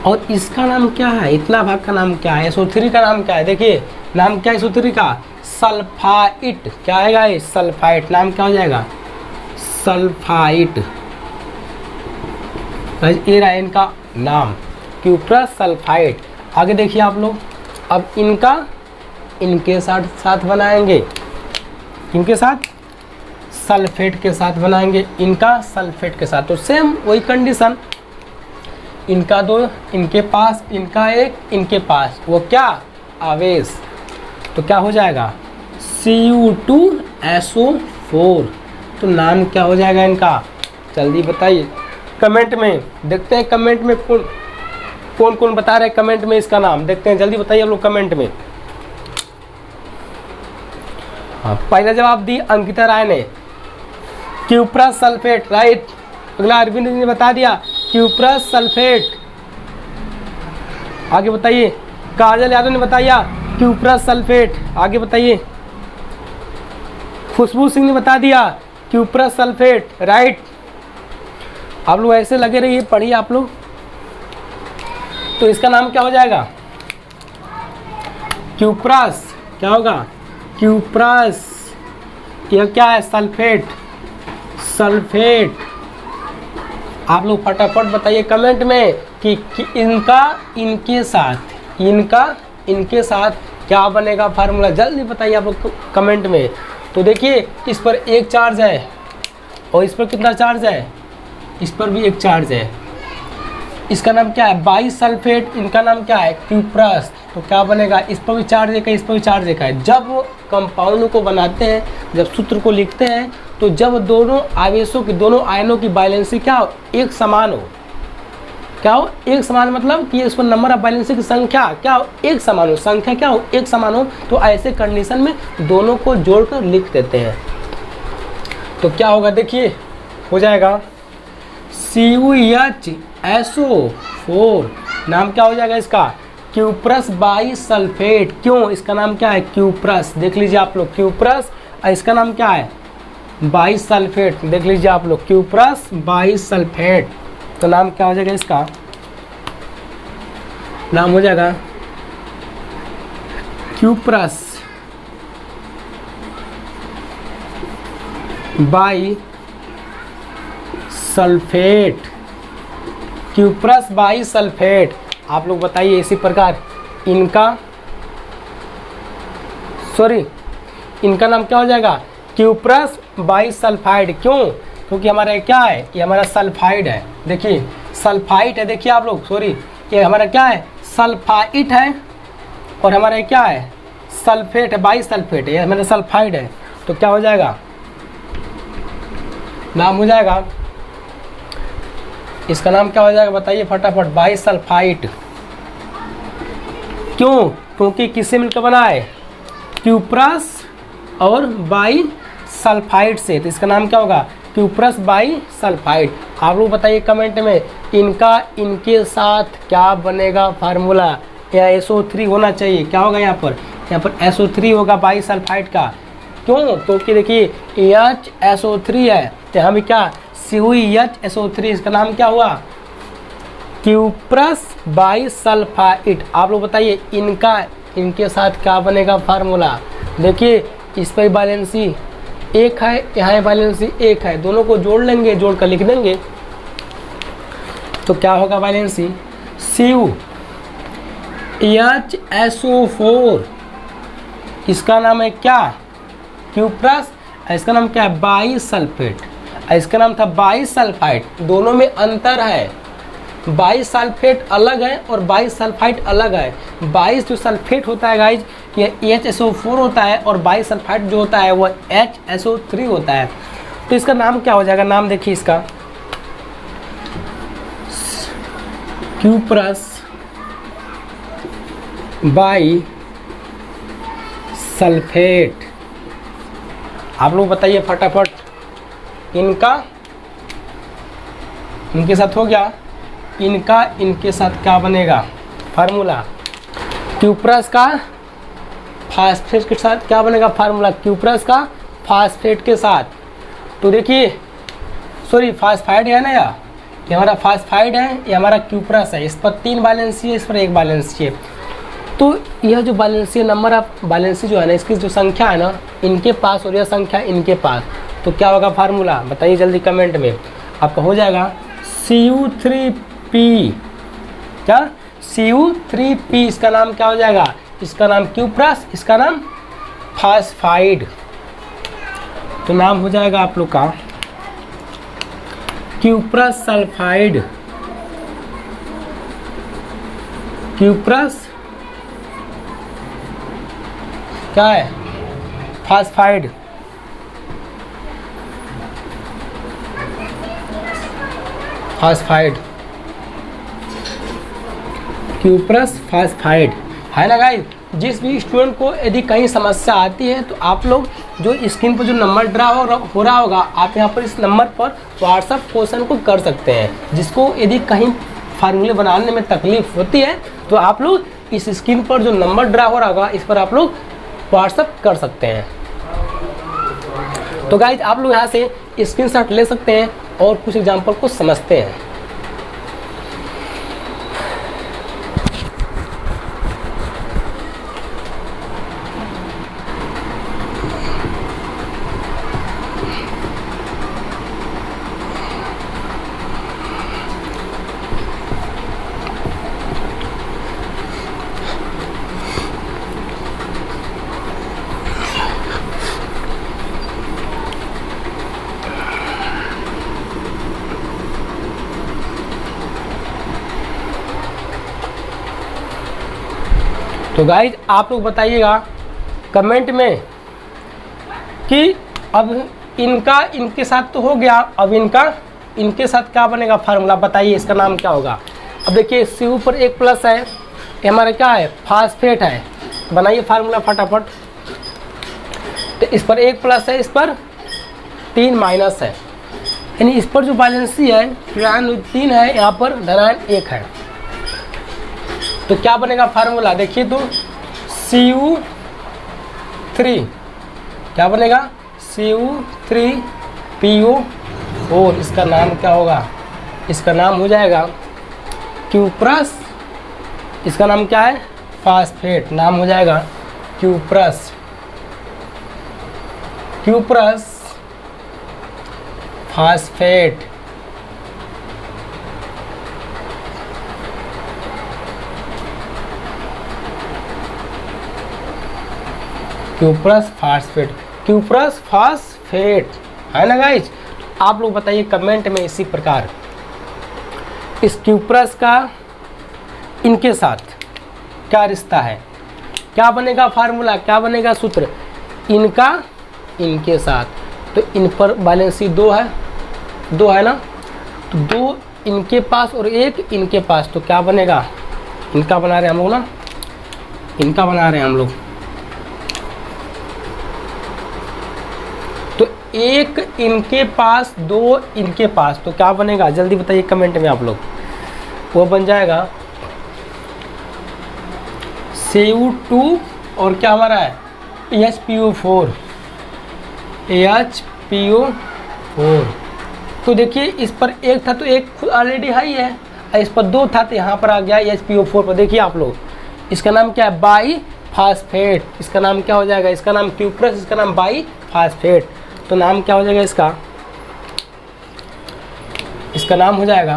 और इसका नाम क्या है, इतना भाग का नाम क्या है, SO3 का नाम क्या है, देखिए नाम क्या है SO3 का, सल्फाइट। क्या है गाइस, सल्फाइट। नाम क्या हो जाएगा, सल्फाइट। ये रहा इनका नाम, क्यूप्रस सल्फाइट। आगे देखिए आप लोग, अब इनके साथ बनाएंगे, इनके साथ सल्फेट के साथ बनाएंगे, इनका सल्फेट के साथ। तो सेम वही कंडीशन, इनका दो इनके पास, इनका एक इनके पास, वो क्या, आवेश। तो क्या हो जाएगा, Cu2SO4। तो नाम क्या हो जाएगा इनका, जल्दी बताइए कमेंट में। देखते हैं कमेंट में कौन बता रहे हैं कमेंट में इसका नाम, देखते हैं, जल्दी बताइए आप लोग कमेंट में। हाँ, पहला जवाब दी अंकिता राय ने, क्यूप्रस सल्फेट, राइट। अगला अरविंद ने बता दिया क्यूप्रस सल्फेट। आगे बताइए, काजल यादव ने बताया क्यूप्रस सल्फेट। आगे बताइए, खुशबू सिंह ने बता दिया क्यूप्रस सल्फेट, राइट। आप लोग ऐसे लगे रहिए, पढ़िए आप लोग। तो इसका नाम क्या हो जाएगा, क्यूप्रस। क्या होगा, क्यूप्रस। यह क्या है, सल्फेट। आप लोग फटाफट बताइए कमेंट में कि इनके साथ क्या बनेगा फार्मूला, जल्दी बताइए आप लोग कमेंट में। तो देखिए, इस पर एक चार्ज है और इस पर कितना चार्ज है, इस पर भी एक चार्ज है। इसका नाम क्या है, बाई सल्फेट। इनका नाम क्या है, क्यूप्रस। तो क्या बनेगा, इस पर भी चार्ज एक है, इस पर भी चार्ज एक है। जब कंपाउंड को बनाते हैं, जब सूत्र को लिखते हैं, तो जब दोनों आवेशों की, दोनों आयनों की बैलेंसी क्या हो, एक समान हो। क्या हो, एक समान, मतलब कि इस पर नंबर ऑफ बैलेंसी की संख्या क्या हो, एक समान हो। संख्या क्या हो, एक समान हो। तो ऐसे कंडीशन में दोनों को जोड़कर लिख देते हैं। तो क्या होगा, देखिए हो जाएगा CuHSO4। नाम क्या हो जाएगा इसका, क्यूप्रस बाई सल्फेट। क्यों, इसका नाम क्या है, क्यूप्रस। देख लीजिए आप लोग, क्यूप्रस। इसका नाम क्या है, बाई सल्फेट। देख लीजिए आप लोग, क्यूप्रस बाई सल्फेट। तो नाम क्या हो जाएगा इसका, नाम हो जाएगा cuprous by sulphate, cuprous by sulphate. आप लोग बताइए इसी प्रकार इनका नाम क्या हो जाएगा, क्यूप्रस बाई सल्फाइड। क्यों, क्योंकि हमारा क्या है, ये हमारा सल्फाइड है। देखिए सल्फाइड है, देखिए आप लोग, ये हमारा क्या है, सल्फाइड है, और हमारा क्या है, सल्फेट है, बाई सल्फेट है, ये हमारा सल्फाइड है। तो क्या हो जाएगा, नाम हो जाएगा, इसका नाम क्या हो जाएगा, बताइए फटाफट, बाई सल्फाइड। क्यों, क्योंकि किससे मिलकर बना है, क्यूप्रस और बाई सल्फाइड से। तो इसका नाम क्या होगा, क्यूप्रस बाई सल्फाइड। आप लोग बताइए कमेंट में, इनके साथ क्या बनेगा फार्मूला। या SO3 होना चाहिए। क्या होगा यहाँ पर SO3 होगा बाई सल्फाइड का। क्यों, क्योंकि देखिए HSO3 है, यहाँ भी क्या, CuHSO3। इसका नाम क्या हुआ, क्यूप्रस बाई सल्फाइड। आप लोग बताइए इनके साथ क्या बनेगा फार्मूला। देखिए इस पर बैलेंसी एक है, यहाँ बैलेंसी एक है, दोनों को जोड़ लेंगे, जोड़ कर लिख देंगे। तो क्या होगा बैलेंसी, CuHSO4। इसका नाम है क्या, क्यूप्रस। इसका नाम क्या है, बाई सल्फेट। इसका नाम था बाईसल्फाइड। दोनों में अंतर है, बाईसल्फेट अलग है और बाईसल्फाइड अलग है। बाईस जो सल्फेट होता है गाइज ये HSO4 होता है, और बाईसल्फाइड जो होता है वो HSO3 होता है। तो इसका नाम क्या हो जाएगा, नाम देखिए इसका क्यूप्रस बाई सल्फेट। आप लोग बताइए फटाफट, इनके साथ हो गया, इनके साथ क्या बनेगा फार्मूला, क्यूप्रस का फास्फेट के साथ क्या बनेगा फार्मूला, क्यूप्रस का फास्फेट के साथ। तो देखिए सॉरी फास्फाइड है ना, ये हमारा फास्फाइड है, ये हमारा क्यूप्रस है। इस पर 3 बैलेंसी है, इस पर 1 बैलेंसी है। तो यह जो बैलेंसी नंबर ऑफ बैलेंसी जो है ना, इसकी जो संख्या है ना इनके पास और यह संख्या इनके पास, तो क्या होगा फार्मूला बताइए जल्दी कमेंट में। आपका हो जाएगा Cu3P, क्या Cu3P, इसका नाम क्या हो जाएगा, इसका नाम क्यूप्रस, इसका नाम फास्फाइड। तो नाम हो जाएगा आप लोग का क्यूप्रस सल्फाइड, क्यूप्रस क्या है फास्फाइड। फास्फाइड क्यूप्रस फास्फाइड है ना गाइस। जिस भी स्टूडेंट को यदि कहीं समस्या आती है तो आप लोग जो स्क्रीन पर जो नंबर ड्रा हो रहा होगा, आप यहाँ पर इस नंबर पर व्हाट्सएप क्वेश्चन को कर सकते हैं। जिसको यदि कहीं फार्मूले बनाने में तकलीफ होती है तो आप लोग इस स्क्रीन पर जो नंबर ड्रा हो रहा होगा इस पर आप लोग व्हाट्सएप कर सकते हैं। तो गाइज आप लोग यहाँ से स्क्रीनशॉट ले सकते हैं और कुछ एग्जाम्पल को समझते हैं। तो गाइज आप लोग बताइएगा कमेंट में कि अब इनके साथ तो हो गया, अब इनके साथ क्या बनेगा फार्मूला बताइए, इसका नाम क्या होगा। अब देखिए Cu पर 1 प्लस है, ये हमारा क्या है फास्फेट है, बनाइए फार्मूला फटाफट। तो इस पर 1 प्लस है, इस पर 3 माइनस है, यानी इस पर जो बैलेंसी है ऋणात्मक 3 है, यहाँ पर धनात्मक 1 है। तो क्या बनेगा फार्मूला देखिए, तो Cu3 क्या बनेगा Cu3PO4, इसका नाम क्या होगा, इसका नाम हो जाएगा क्यूप्रस, इसका नाम क्या है फास्फेट, नाम हो जाएगा क्यूप्रस फास्फेट। क्यूप्रस फास्फेट है ना गाइज। आप लोग बताइए कमेंट में इसी प्रकार इस क्यूप्रस का इनके साथ क्या रिश्ता है, क्या बनेगा फार्मूला, क्या बनेगा सूत्र, इनके साथ। तो इन पर बैलेंसी 2 है ना, तो 2 इनके पास और 1 इनके पास, तो क्या बनेगा, इनका बना रहे हैं हम लोग ना, इनका बना रहे हैं हम लोग। तो 1 इनके पास 2 इनके पास, तो क्या बनेगा जल्दी बताइए कमेंट में आप लोग। वो बन जाएगा Cu2 और क्या हमारा है HPO4। तो देखिए इस पर 1 था तो 1 खुद ऑलरेडी हाई है, इस पर 2 था तो यहाँ पर आ गया HPO4 पर। देखिए आप लोग इसका नाम क्या है बाई फास्फेट, इसका नाम क्या हो जाएगा, इसका नाम क्यूप्रस, इसका नाम बाई फास्फेट। तो नाम क्या हो जाएगा इसका नाम हो जाएगा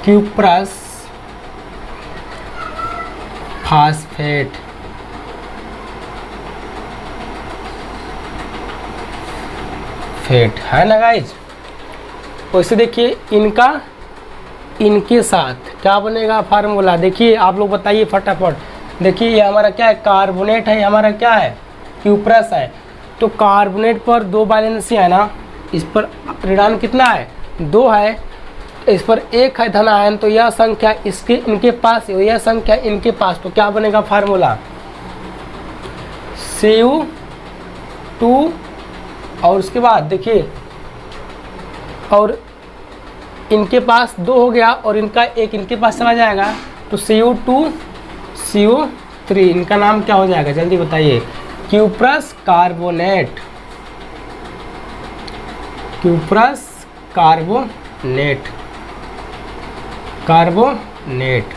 क्यूप्रस फास्फेट। फॉस्फेट, है ना गाइज। वैसे देखिए इनका इनके साथ क्या बनेगा फार्मूला, देखिए आप लोग बताइए फटाफट। देखिए ये हमारा क्या है, कार्बोनेट है, हमारा क्या है, क्यूप्रस है। तो कार्बोनेट पर 2 वैलेंसी है ना, इस पर ऋणांक कितना है, 2 है, इस पर 1 है धन आयन। तो यह संख्या इसके इनके पास है, यह संख्या इनके पास, तो क्या बनेगा फार्मूला, Cu2 और उसके बाद देखिए और इनके पास 2 हो गया और इनका 1 इनके पास चला जाएगा, तो Cu2 CO3, इनका नाम क्या हो जाएगा जल्दी बताइए, cuprous carbonate, cuprous carbonate, carbonate.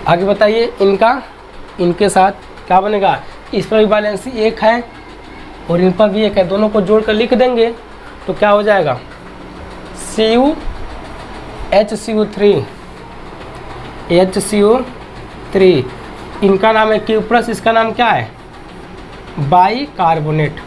आगे बताइए इनका इनके साथ क्या बनेगा, इस पर भी वैलेंसी 1 है और इन पर भी 1 है, दोनों को जोड़कर लिख देंगे तो क्या हो जाएगा, HCO3, HCO3, इनका नाम है क्यूप्रस, इसका नाम क्या है, बाइकार्बोनेट।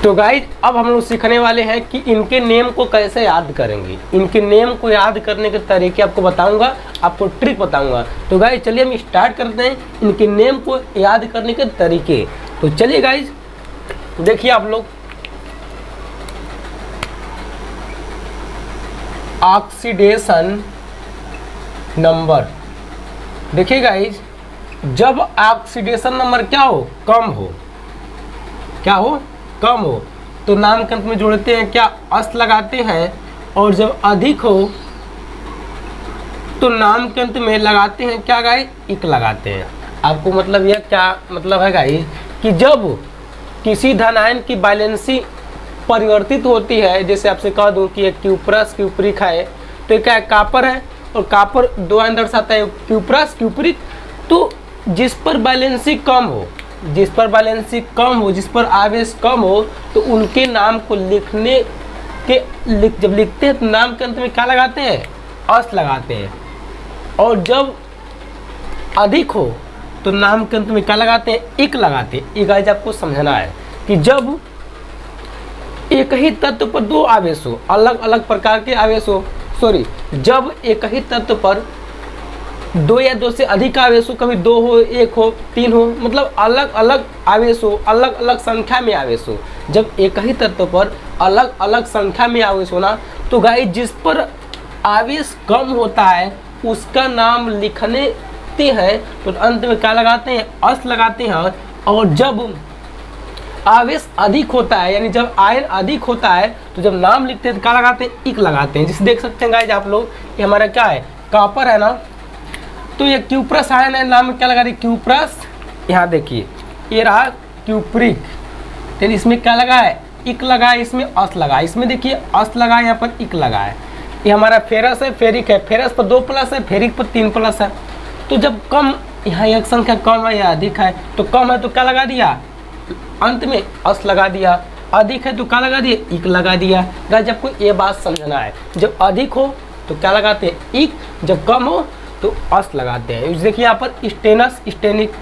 तो गाइज अब हम लोग सीखने वाले हैं कि इनके नेम को कैसे याद करेंगे। इनके नेम को याद करने के तरीके आपको बताऊंगा, आपको ट्रिक बताऊंगा। तो गाइज चलिए हम स्टार्ट करते हैं इनके नेम को याद करने के तरीके। तो चलिए गाइज देखिए आप लोग, ऑक्सीडेशन नंबर, देखिए गाइज जब ऑक्सीडेशन नंबर क्या हो, कम हो, क्या हो, कम हो, तो नाम के अंत में जोड़ते हैं क्या, अस लगाते हैं, और जब अधिक हो तो नाम के अंत में लगाते हैं क्या गाइज, इक लगाते हैं। आपको मतलब यह क्या मतलब है गाइज कि जब किसी धन आयन की वैलेंसी परिवर्तित होती है, जैसे आपसे कह दूं कि एक क्यूप्रस क्यूप्रिक है, तो क्या है, कापर है और कापर 2 आयन दर्शाता है, क्यूप्रस क्यूप्रिक। तो जिस पर वैलेंसी कम हो, जिस पर वैलेंसी कम हो, जिस पर आवेश कम हो, तो उनके नाम को लिखने के जब लिखते हैं तो नाम के अंत में क्या लगाते हैं, अस लगाते हैं, और जब अधिक हो तो नाम के अंत में क्या लगाते हैं, इक लगाते हैं। ये गाइस आपको समझना है कि जब एक ही तत्व पर 2 आवेश हो, अलग अलग प्रकार के आवेश हो, सॉरी, जब एक ही तत्व पर 2 या 2 से अधिक आवेश हो, कभी 2 हो, 1 हो, 3 हो, मतलब अलग अलग आवेश हो, अलग अलग संख्या में आवेश हो, जब एक ही तत्व पर अलग अलग संख्या में आवेश हो ना, तो गाइस जिस पर आवेश कम होता है उसका नाम लिखने हैं तो अंत में क्या लगाते हैं, अस लगाते हैं। और जब आवेश अधिक होता है, यानी जब आयन अधिक होता है, तो जब नाम लिखते हैं तो क्या लगाते हैं, इक लगाते हैं। जिसे देख सकते हैं गाइस आप लोग, ये हमारा क्या है, कॉपर है ना, तो ये क्यूप्रस आयन है, नाम में क्या लगा रही, क्यूप्रस। यहाँ देखिए ये रहा क्यूप्रिक, तो इसमें क्या लगा है, इक लगा है, इसमें अस लगा है, इसमें देखिए अस लगा है, यहाँ पर इक लगा है। ये हमारा फेरस है, फेरिक है, फेरस पर 2 प्लस है, फेरिक पर 3 प्लस है। तो जब कम, यहाँ एक संख्या कम है या अधिक है, तो कम है तो क्या लगा दिया, अंत में अस लगा दिया, अधिक है तो क्या लगा दिया, इक लगा दिया। गाइस आपको ये बात समझना है, जब अधिक हो तो क्या लगाते हैं, इक, जब कम हो तो अस लगाते हैं। देखिए यहाँ पर स्टेनस स्टेनिक,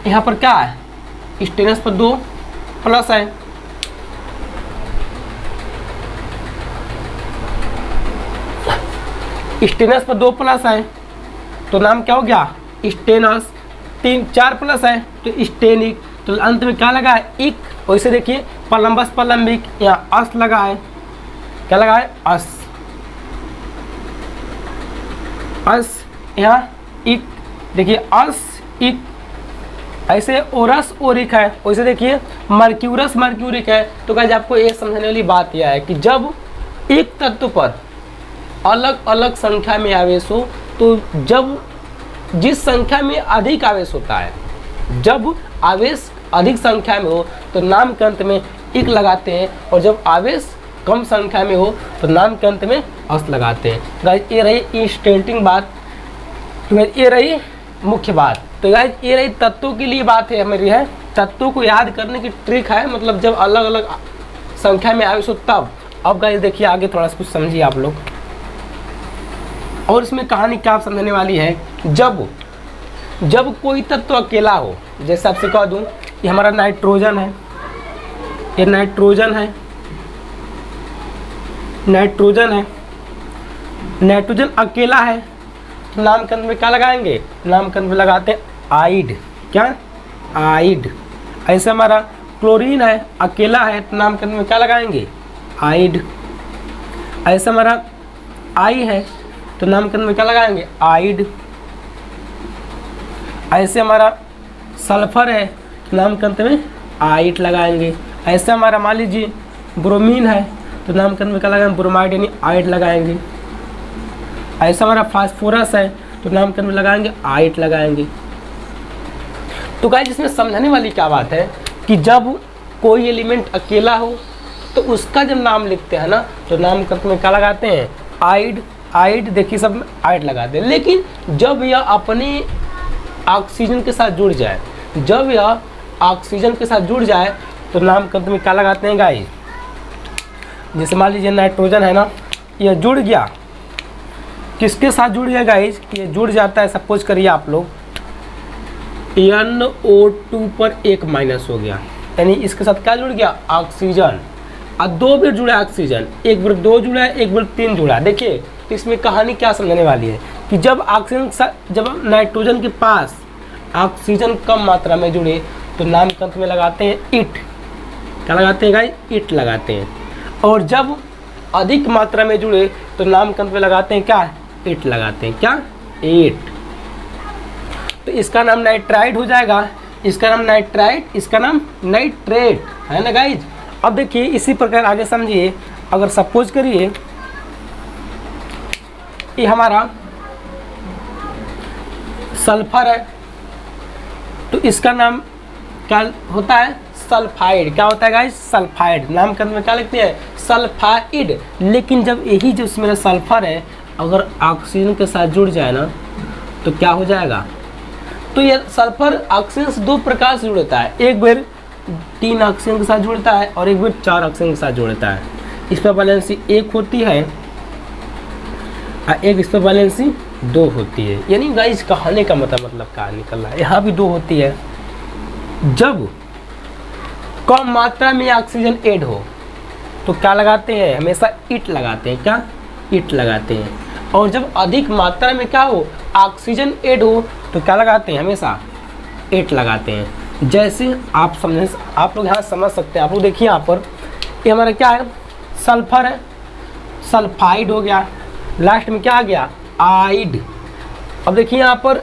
यहाँ पर क्या है, स्टेनस पर 2 प्लस है, स्टेनस पर 2 प्लस है, तो नाम क्या हो गया, स्टेनस। 4 प्लस है तो स्टेनिक, तो अंत में क्या लगा है, इक। वैसे देखिए पलम्बस पलम्बिक, यहाँ अस लगा है, क्या लगा है, अस, अस, यहाँ इक, देखिए अस इक। ऐसे ओरस ओरिक है, वैसे देखिए मर्क्यूरस मर्क्यूरिक है। तो गाइस आपको ये समझने वाली बात यह है कि जब एक तत्व पर अलग अलग संख्या में आवेश हो, तो जब जिस संख्या में अधिक आवेश होता है, जब आवेश अधिक संख्या में हो तो नाम के अंत में इक लगाते हैं, और जब आवेश कम संख्या में हो तो नाम के अंत में अस लगाते हैं। गाइस ये रही इंस्टेंटिंग बात, ये रही मुख्य बात। तो गाइस ये रही तत्वों के लिए बात है मेरी, है तत्वों को याद करने की ट्रिक है, मतलब जब अलग अलग संख्या में आवेश हो तब। अब गाइस देखिए आगे थोड़ा सा कुछ समझिए आप लोग, और इसमें कहानी क्या आप समझने वाली है, जब कोई तत्व अकेला हो, जैसे आपसे कह दूं ये हमारा नाइट्रोजन है, ये नाइट्रोजन है, नाइट्रोजन है, नाइट्रोजन अकेला है तो नामकरण में क्या लगाएंगे, नामकरण में लगाते हैं आइड, क्या आइड। ऐसे हमारा क्लोरीन है, अकेला है तो नामकरण में क्या लगाएंगे, आइड। ऐसे हमारा आई है तो नामकरण में क्या लगाएंगे, आइड। ऐसे हमारा सल्फर है तो नामकरण में आइड लगाएंगे। ऐसे हमारा मान लीजिए ब्रोमीन है तो नामकरण में क्या लगाएंगे, ब्रोमाइड यानी आइड लगाएंगे। ऐसा हमारा फास्फोरस है तो नामकरण में लगाएंगे आइड लगाएंगे। तो गाइस इसमें समझाने वाली क्या बात है कि जब कोई एलिमेंट अकेला हो तो उसका जब नाम लिखते हैं ना तो नामकरण में क्या लगाते हैं, आइड। आइड देखिए सब में आइड लगाते हैं। लेकिन जब यह अपने ऑक्सीजन के साथ जुड़ जाए, जब यह ऑक्सीजन के साथ जुड़ जाए तो नामकरण में क्या लगाते हैं गाइस, जैसे मान लीजिए नाइट्रोजन है ना, यह जुड़ गया, किसके साथ जुड़ गया गाइस, ये जुड़ जाता है, सपोज करिए आप लोग NO2 पर एक माइनस हो गया, यानी इसके साथ क्या जुड़ गया, ऑक्सीजन। और दो बार जुड़ा है ऑक्सीजन, एक बार 2 जुड़ा है, एक बार 3 जुड़ा है। देखिए तो इसमें कहानी क्या समझने वाली है कि जब ऑक्सीजन के साथ, जब नाइट्रोजन के पास ऑक्सीजन कम मात्रा में जुड़े तो नामकरण में लगाते हैं इट, क्या लगाते हैं गाइस, इट लगाते हैं। और जब अधिक मात्रा में जुड़े तो नामकरण में लगाते हैं क्या, इट लगाते हैं, क्या, इट। तो इसका नाम नाइट्राइड हो जाएगा, इसका नाम नाइट्राइड, इसका नाम नाइट्रेट है ना गाइज। अब देखिए इसी प्रकार आगे समझिए, अगर सपोज करिए ये हमारा सल्फर है तो इसका नाम क्या होता है, सल्फाइड। क्या होता है गाइस, सल्फाइड। नामकरण में क्या लिखते हैं, सल्फाइड। लेकिन जब यही जो मेरा सल्फर है अगर ऑक्सीजन के साथ जुड़ जाए ना तो क्या हो जाएगा, तो ये सल्फर ऑक्सीजन से 2 प्रकार से जुड़ता है, एक बार 3 ऑक्सीजन के साथ जुड़ता है और एक बार 4 ऑक्सीजन के साथ जुड़ता है। इस पर वैलेंसी 1 होती है और एक इस पर वैलेंसी 2 होती है। यानी गाइस कहने का मतलब क्या निकल रहा है, यहाँ भी 2 होती है। जब कम मात्रा में ऑक्सीजन ऐड हो तो क्या लगाते हैं, हमेशा इट लगाते हैं, क्या, इट लगाते हैं। और जब अधिक मात्रा में क्या हो, ऑक्सीजन ऐड हो तो क्या लगाते हैं, हमेशा एट लगाते हैं। जैसे आप समझ, आप लोग यहाँ समझ सकते हैं। आप लोग देखिए यहाँ पर ये हमारा क्या है, सल्फर है, सल्फाइड हो गया, लास्ट में क्या आ गया, आइड। अब देखिए यहाँ पर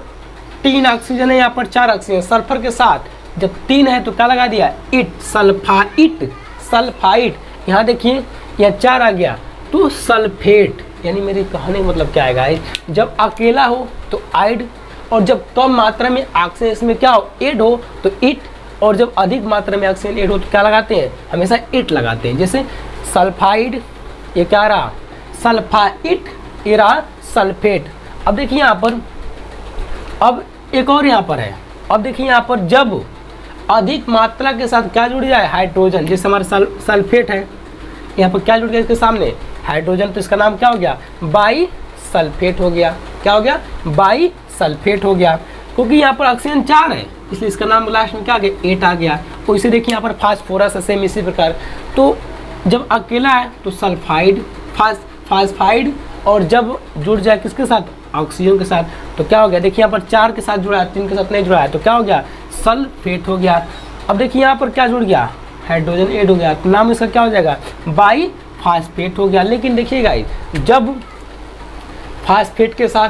3 ऑक्सीजन है, यहाँ पर 4 ऑक्सीजन। सल्फर के साथ जब 3 है तो क्या लगा दिया, इट, सल्फाइट, सल्फाइट। यहाँ देखिए यहाँ 4 आ गया तो सल्फेट। यानी मेरे कहने का मतलब क्या है गाइस, जब अकेला हो तो आइड, और जब कम मात्रा में ऑक्सीजन इसमें क्या हो, ऐड हो तो इट, और जब अधिक मात्रा में ऑक्सीजन ऐड हो तो क्या लगाते हैं, हमेशा इट लगाते हैं। जैसे सल्फाइड, ये क्या रहा, सल्फाइट, ये रहा सल्फेट। अब देखिए यहाँ पर, अब एक और यहाँ पर है। अब देखिए यहाँ पर जब अधिक मात्रा के साथ क्या जुड़ जाए, हाइड्रोजन। जैसे हमारा सल्फेट है, यहाँ पर क्या जुड़ गया इसके सामने, हाइड्रोजन, तो इसका नाम क्या हो गया, बाई सल्फेट हो गया। क्या हो गया, बाई सल्फेट हो गया। क्योंकि यहाँ पर ऑक्सीजन 4 है इसलिए इसका नाम लास्ट में क्या आ गया, 8 आ गया। तो इसे देखिए यहाँ पर फास्फोरस, सेम इसी प्रकार। तो जब अकेला है तो सल्फाइड, फास्फाइड, और जब जुड़ जाए किसके साथ, ऑक्सीजन के साथ, तो क्या हो गया, देखिए यहाँ पर 4 के साथ जुड़ा है, 3 के साथ नहीं जुड़ा है, तो क्या हो गया, सल्फेट हो गया। अब देखिए यहाँ पर क्या जुड़ गया, हाइड्रोजन ऐड हो गया, तो नाम इसका क्या हो जाएगा, बाई फास्फेट हो गया। लेकिन देखिए गाइस, जब फास्फेट के साथ,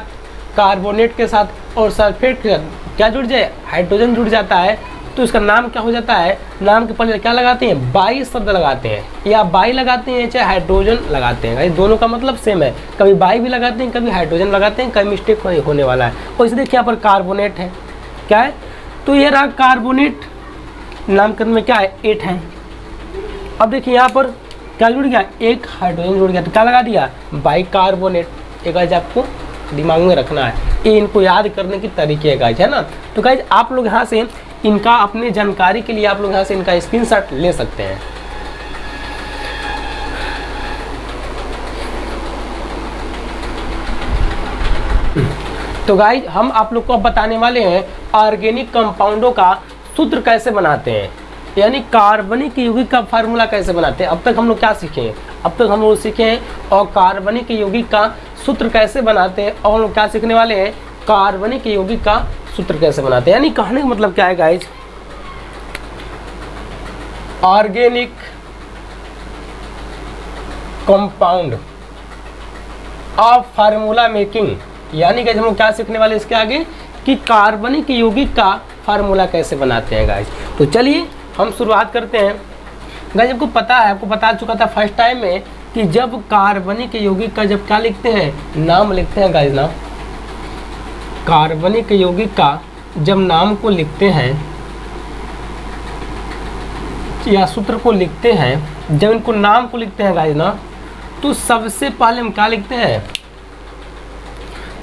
कार्बोनेट के साथ और सल्फेट के साथ क्या जुड़ जाए, हाइड्रोजन जुड़ जाता है, तो इसका नाम क्या हो जाता है, नाम के पहले क्या लगाते हैं, बाई शब्द लगाते हैं, या बाई लगाते हैं चाहे हाइड्रोजन लगाते हैं। दोनों का मतलब सेम है, कभी बाई भी लगाते हैं कभी हाइड्रोजन लगाते हैं, कभी मिस्टेक होने वाला है। और इसे देखिए यहाँ पर कार्बोनेट है, क्या है, तो ये रहा कार्बोनेट, नामकरण में क्या है, 8 है। अब देखिए यहाँ पर क्या जुड़ गया, एक हाइड्रोजन जुड़ गया, तो क्या लगा दिया, बाई कार्बोनेट। एक गाइज आपको दिमाग में रखना है, ये इनको याद करने की तरीके है गाइज, है ना। तो गाइज आप लोग यहाँ से इनका अपने जानकारी के लिए आप लोग यहाँ से इनका स्क्रीनशॉट ले सकते हैं। तो गाइज हम आप लोग को अब बताने वाले हैं ऑर्गेनिक कंपाउंडों का सूत्र कैसे बनाते हैं। यानी कार्बनिक यौगिक का फार्मूला कैसे बनाते हैं। अब तक हम लोग क्या सीखे हैं, अब तक हम लोग सीखे हैं अकार्बनिक यौगिक का सूत्र कैसे बनाते हैं, और हम लोग क्या सीखने वाले हैं, कार्बनिक यौगिक का सूत्र कैसे बनाते हैं। यानी कहने का मतलब क्या है guys, organic compound of formula making, यानी कि हम लोग क्या सीखने वाले इसके आगे कि कार्बनिक यौगिक का फार्मूला कैसे बनाते हैं गाइज। तो चलिए हम शुरुआत करते हैं। गाइज आपको पता है, आपको बता चुका था फर्स्ट टाइम में कि जब कार्बनिक यौगिक का जब क्या लिखते हैं, नाम लिखते हैं गाइज, नाम कार्बनिक यौगिक का जब नाम को लिखते हैं या सूत्र को लिखते हैं, जब इनको नाम को लिखते हैं गाइज ना, तो सबसे पहले हम क्या लिखते हैं,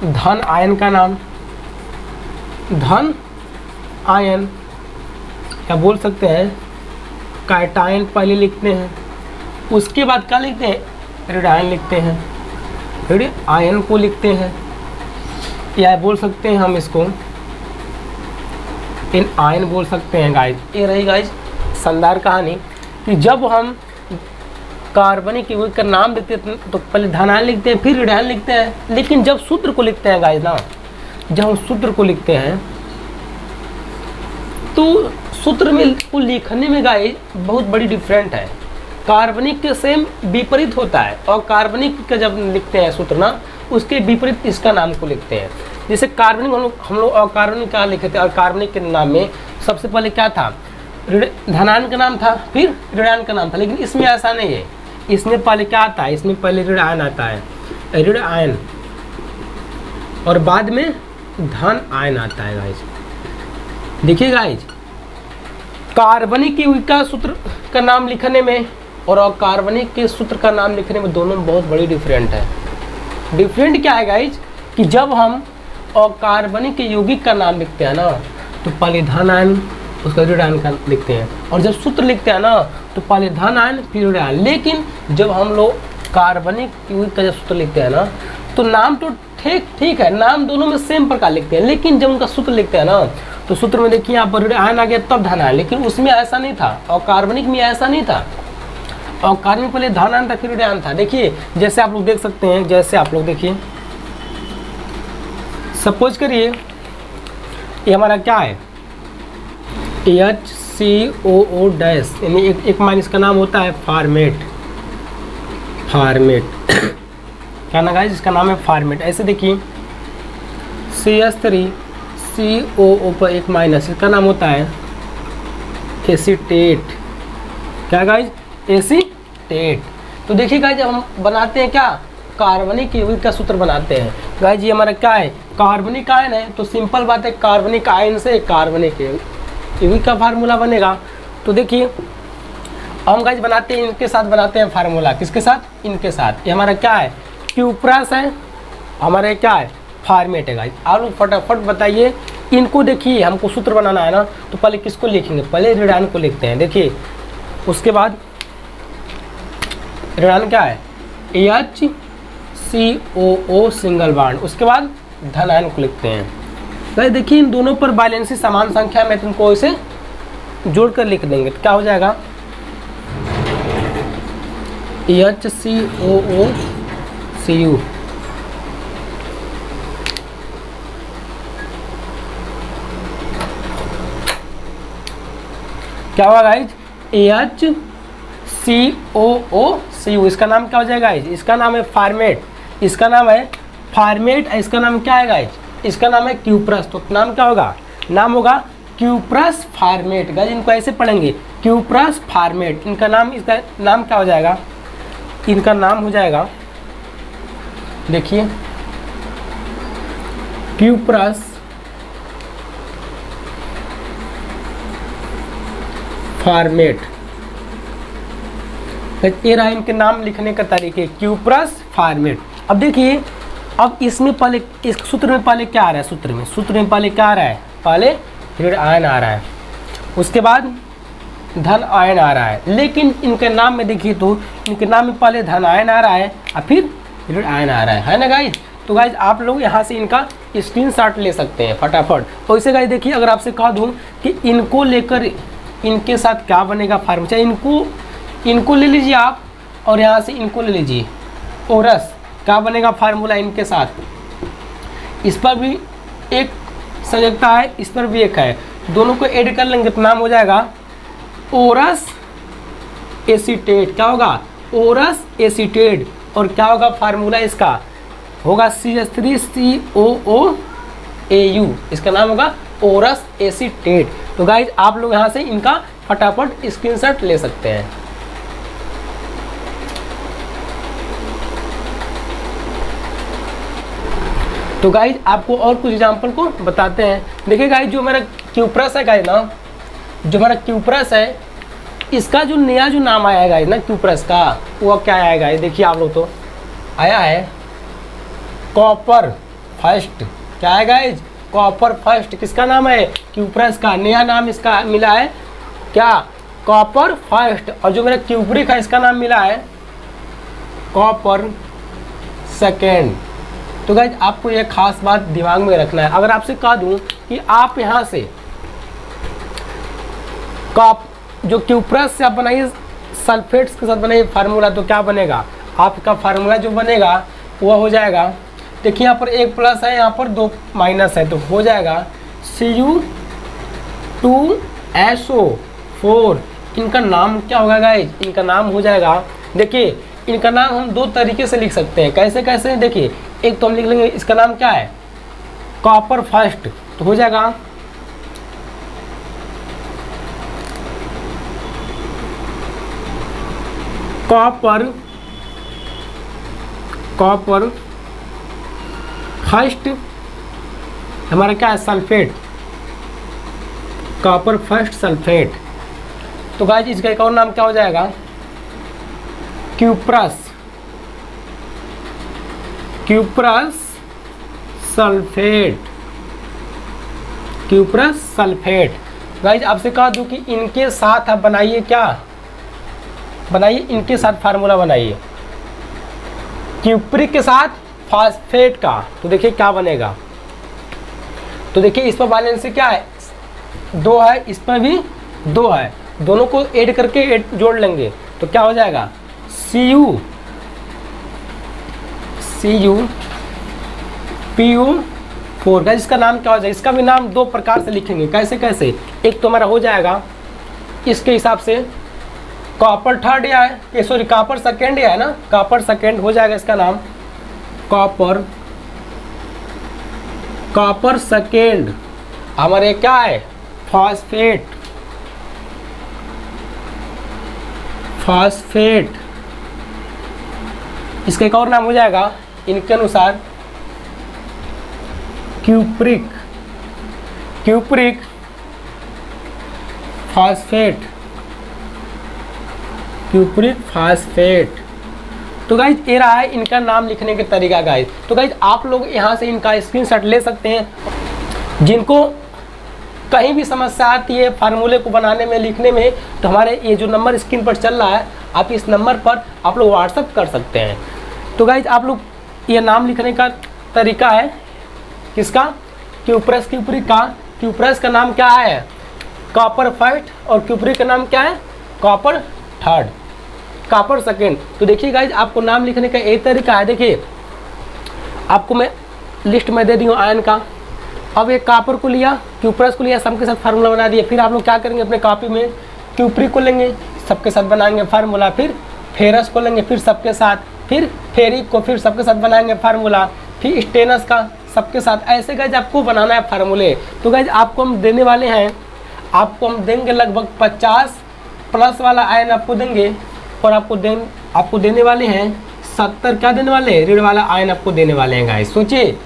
धन आयन का नाम, धन आयन या बोल सकते हैं कैटायन पहले लिखते हैं। उसके बाद क्या लिखते हैं, ऋण आयन लिखते हैं, ऋण आयन को लिखते हैं, या बोल सकते हैं हम इसको इन आयन बोल सकते हैं गाइज। ये रही गाइज शानदार कहानी कि जब हम कार्बनिक यौगिक का नाम लिखते हैं तो पहले धन आयन लिखते हैं, फिर ऋण आयन लिखते हैं। लेकिन जब सूत्र को लिखते हैं गाइज ना, जब हम सूत्र को लिखते हैं तो सूत्र में को लिखने में गाइज बहुत बड़ी डिफरेंट है। कार्बनिक के सेम विपरीत होता है, और कार्बनिक का जब लिखते हैं सूत्र ना, उसके विपरीत इसका नाम को लिखते हैं। जैसे कार्बनिक हम लोग अकार्बनिक क्या लिखे थे, और कार्बनिक के नाम में सबसे पहले क्या था, धनायन का नाम था, फिर ऋणायन का नाम था। लेकिन इसमें ऐसा नहीं है, इसमें पहले क्या आता है, इसमें पहले ऋण आयन आता है, ऋण आयन, और बाद में धन आयन आता है गाइज। देखिए गाइज, कार्बनिक यौगिक का सूत्र का नाम लिखने में और अकार्बनिक के सूत्र का नाम लिखने में दोनों में बहुत बड़ी डिफरेंट है। डिफरेंट क्या है गाइज कि जब हम अकार्बनिक यौगिक का नाम लिखते हैं ना, तो पहले धन आयन उसका ऋण आयन का लिखते हैं, और जब सूत्र लिखते हैं ना तो पहले धन आयन फिर ऋण आयन। लेकिन जब हम लोग कार्बनिक यौगिक का जब सूत्र लिखते हैं ना, तो नाम तो ठीक है, नाम दोनों में सेम प्रकार लिखते हैं, लेकिन जब उनका सूत्र लिखते हैं ना, तो सूत्र में देखिए यहाँ पर ऋण आयन आ गया तब धन आयन। लेकिन उसमें ऐसा नहीं था, और कार्बनिक में ऐसा नहीं था, और कार्बनिक पहले धन आयन था फिर ऋण आयन था। देखिए जैसे आप लोग देख सकते हैं, जैसे आप लोग देखिए, सपोज करिए ये हमारा क्या है, HCOO डैश, यानी एक मान इसका नाम होता है फार्मेट, फार्मेट क्या ना गाइस, इसका नाम है फार्मेट। ऐसे देखिए CH3COO पर एक माइनस, इसका नाम होता है एसीटेट। क्या गाइस, एसीटेट। तो देखिए गाइस, जब हम बनाते हैं क्या, कार्बनिक यौगिक का सूत्र बनाते हैं गाइस, ये हमारा क्या है, कार्बनिक आयन है, तो सिंपल बात है कार्बनिक आयन से कार्बनिक यौगिक का फार्मूला बनेगा। तो देखिए हम गाइस बनाते हैं, इनके साथ बनाते हैं फार्मूला, किसके साथ, इनके साथ। ये हमारा क्या है, क्यूप्रास है, हमारे क्या है, फार्मेट है गाइस। आप लोग फटाफट बताइए, इनको देखिए, हमको सूत्र बनाना है ना, तो पहले किसको लिखेंगे, पहले ऋण आयन को लिखते हैं। देखिए उसके बाद ऋण आयन क्या है, HCOO सिंगल बॉन्ड, उसके बाद धन आयन को लिखते हैं गाइस। देखिए इन दोनों पर बैलेंसी समान संख्या में, तुमको इसे जोड़कर लिख देंगे तो क्या हो जाएगा, HCOOCU। क्या हुआ गाइज, HCOOCU, इसका नाम क्या हो जाएगा गाइज, इसका नाम है फार्मेट, इसका नाम है फार्मेट, इसका नाम क्या है गाइज, इसका नाम है क्यूप्रस। तो नाम क्या होगा, नाम होगा क्यूप्रस फार्मेट। गाइज इनको ऐसे पढ़ेंगे, क्यूप्रस फार्मेट, इनका नाम, इसका नाम क्या हो जाएगा, इनका नाम हो जाएगा, देखिए क्यूप्रस फार्मेट। ये रहा इनके नाम लिखने का तरीके, क्यूप्रस फार्मेट। अब देखिए, अब इसमें पहले, इस सूत्र में पहले क्या आ रहा है, सूत्र में पहले क्या आ रहा है, पहले ऋण आयन आ रहा है, उसके बाद धन आयन आ रहा है। लेकिन इनके नाम में देखिए, तो इनके नाम में पहले धन आयन आ रहा है और फिर ऋण आयन आ रहा है ना गाइज। तो गाइज आप लोग यहाँ से इनका स्क्रीनशॉट ले सकते हैं फटाफट। तो इसे गाइज देखिए, अगर आपसे कह दूँ कि इनको लेकर इनके साथ क्या बनेगा फार्मूला, चाहे इनको ले लीजिए आप और यहाँ से इनको ले लीजिए, ओरस क्या बनेगा फार्मूला इनके साथ। इस पर भी एक संयोजकता है, इस पर भी एक है, दोनों को ऐड कर लेंगे तो नाम हो जाएगा ओरस एसीटेट। क्या होगा, ओरस एसीटेट। और क्या होगा फार्मूला इसका, होगा CH3COOAU, इसका नाम होगा ओरस एसीटेट। तो गाइज आप लोग यहाँ से इनका फटाफट स्क्रीनशॉट ले सकते हैं। तो गाइज आपको और कुछ एग्जांपल को बताते हैं। देखिए गाइज जो मेरा क्यूप्रस है गाइज ना, जो हमारा क्यूप्रस है इसका जो नया जो नाम आया है गाइज ना क्यूप्रस का, वो क्या आया है गाइज, देखिए आप लोग तो आया है कॉपर फर्स्ट। क्या है गाइज, कॉपर फर्स्ट। किसका नाम है, क्यूप्रस का नया नाम इसका मिला है क्या, कॉपर फर्स्ट। और जो मेरा क्यूब्रिक है इसका नाम मिला है कॉपर सेकेंड। तो गाइज आपको यह खास बात दिमाग में रखना है। अगर आपसे कह दूं कि आप यहाँ से जो क्यूप्रस से आप बनाइए सल्फेट्स के साथ बनाइए फार्मूला, तो क्या बनेगा आपका फार्मूला जो बनेगा वो हो जाएगा, देखिए यहाँ पर एक प्लस है, यहाँ पर दो माइनस है, तो हो जाएगा Cu2SO4। इनका नाम क्या होगा गाइज, इनका नाम हो जाएगा, देखिए इनका नाम हम दो तरीके से लिख सकते हैं। कैसे कैसे, देखिए एक तो हम लिख लेंगे इसका नाम क्या है कॉपर फर्स्ट, तो हो जाएगा कॉपर फर्स्ट, हमारा क्या है सल्फेट, कॉपर फर्स्ट सल्फेट। तो गाइस इसका एक और नाम क्या हो जाएगा क्यूप्रस सल्फेट। गाइस आपसे कहा दूं कि इनके साथ आप बनाइए, क्या बनाइए, इनके साथ फार्मूला बनाइए क्यूप्रिक के साथ फास्फेट का, तो देखिए क्या बनेगा। तो देखिए इस पर बैलेंस से क्या है 2 है, इस पर भी 2 है, दोनों को ऐड करके जोड़ लेंगे तो क्या हो जाएगा CuPu4 का। इसका नाम क्या हो जाएगा, इसका भी नाम 2 प्रकार से लिखेंगे। कैसे कैसे, एक तो हमारा हो जाएगा इसके हिसाब से कॉपर थर्ड या है, सॉरी कॉपर सेकेंड या है ना, कॉपर सेकेंड हो जाएगा इसका नाम कॉपर सेकेंड। हमारे क्या है फॉस्फेट। इसका एक और नाम हो जाएगा इनके अनुसार क्यूप्रिक फास्फेट। तो गाइज ये रहा है इनका नाम लिखने के तरीका गाइज। तो गाइज आप लोग यहाँ से इनका स्क्रीनशॉट ले सकते हैं। जिनको कहीं भी समस्या आती है फार्मूले को बनाने में, लिखने में, तो हमारे ये जो नंबर स्क्रीन पर चल रहा है आप इस नंबर पर आप लोग व्हाट्सअप कर सकते हैं। तो गाइज आप लोग ये नाम लिखने का तरीका है किसका, क्यूप्रस का। क्यूप्रस का नाम क्या है कॉपर फर्स्ट और क्यूप्रिक का नाम क्या है कॉपर थर्ड, कॉपर सेकेंड। तो देखिए गाइज आपको नाम लिखने का एक तरीका है। देखिए आपको मैं लिस्ट में दे दी हूँ आयन का। अब एक कॉपर को लिया, क्यूप्रस को लिया, सबके साथ फार्मूला बना दिया। फिर आप लोग क्या करेंगे अपने कॉपी में क्यूप्रिक को लेंगे, सबके साथ बनाएंगे फार्मूला। फिर फेरस को लेंगे, फिर सबके साथ, फिर फेरिक को फिर सबके साथ बनाएंगे फार्मूला। फिर स्टेनस का सबके साथ। ऐसे गाइज आपको बनाना है फार्मूले। तो गाइज आपको हम देने वाले हैं, आपको हम देंगे लगभग 50 प्लस वाला आयन आपको देंगे, और आपको देने वाले हैं 70 क्या देने वाले हैं ऋण वाला आयन आपको देने वाले हैं गाइस। सोचिए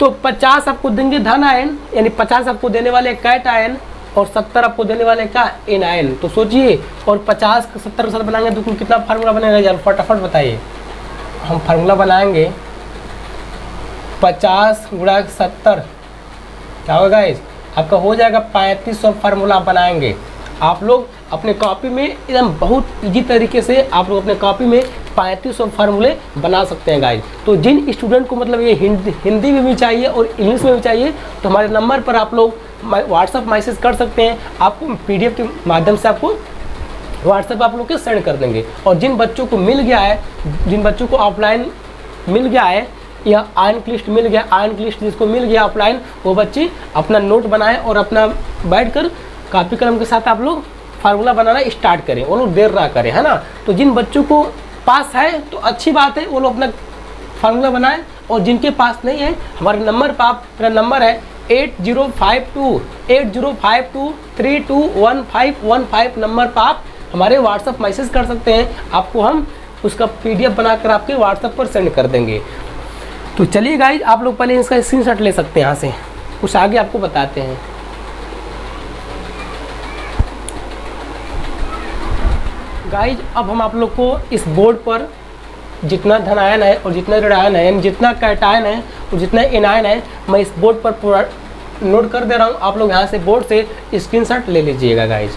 तो 50 आपको देंगे धन आयन, यानी 50 आपको देने वाले कैट आयन, और 70 आपको देने वाले क्या एन आयन। तो सोचिए, और 50 को 70 के साथ बनाएंगे तो कितना फार्मूला बनेगा यार, फटाफट बताइए। हम फार्मूला बनाएंगे 50 गुणा 70 क्या होगा गाइस, आपका हो जाएगा 3500 फार्मूला बनाएंगे। आप लोग अपने कॉपी में एकदम बहुत इजी तरीके से आप लोग अपने कॉपी में 3500 फार्मूले बना सकते हैं गाइस। तो जिन स्टूडेंट को मतलब ये हिंदी में भी चाहिए और इंग्लिश में भी चाहिए, तो हमारे नंबर पर आप लोग व्हाट्सअप मैसेज कर सकते हैं, आपको PDF के माध्यम से आपको व्हाट्सएप आप लोग के सेंड कर देंगे। और जिन बच्चों को मिल गया है, जिन बच्चों को ऑफलाइन मिल गया है या आयन की लिस्ट मिल गया, आयन की लिस्ट जिसको मिल गया ऑफलाइन, वो बच्चे अपना नोट बनाएं और अपना बैठकर कॉपी कलम के साथ आप लोग फार्मूला बनाना स्टार्ट करें, वो लोग देर ना करें, है ना। तो जिन बच्चों को पास है तो अच्छी बात है, वो लोग अपना फार्मूला बनाएं, और जिनके पास नहीं है हमारे नंबर पर मेरा नंबर है 8052321515 नंबर पर आप हमारे व्हाट्सअप मैसेज कर सकते हैं, आपको हम उसका PDF बनाकर आपके व्हाट्सएप पर सेंड कर देंगे। तो चलिए गाइज, आप लोग पहले इसका स्क्रीनशॉट ले सकते हैं, यहाँ से कुछ आगे आपको बताते हैं। गाइज अब हम आप लोग को इस बोर्ड पर जितना धनायन है और जितना ऋणायन है, यानी जितना कैटायन है और जितना एनायन है, मैं इस बोर्ड पर पूरा नोट कर दे रहा हूँ। आप लोग यहाँ से बोर्ड से स्क्रीनशॉट ले लीजिएगा। गाइज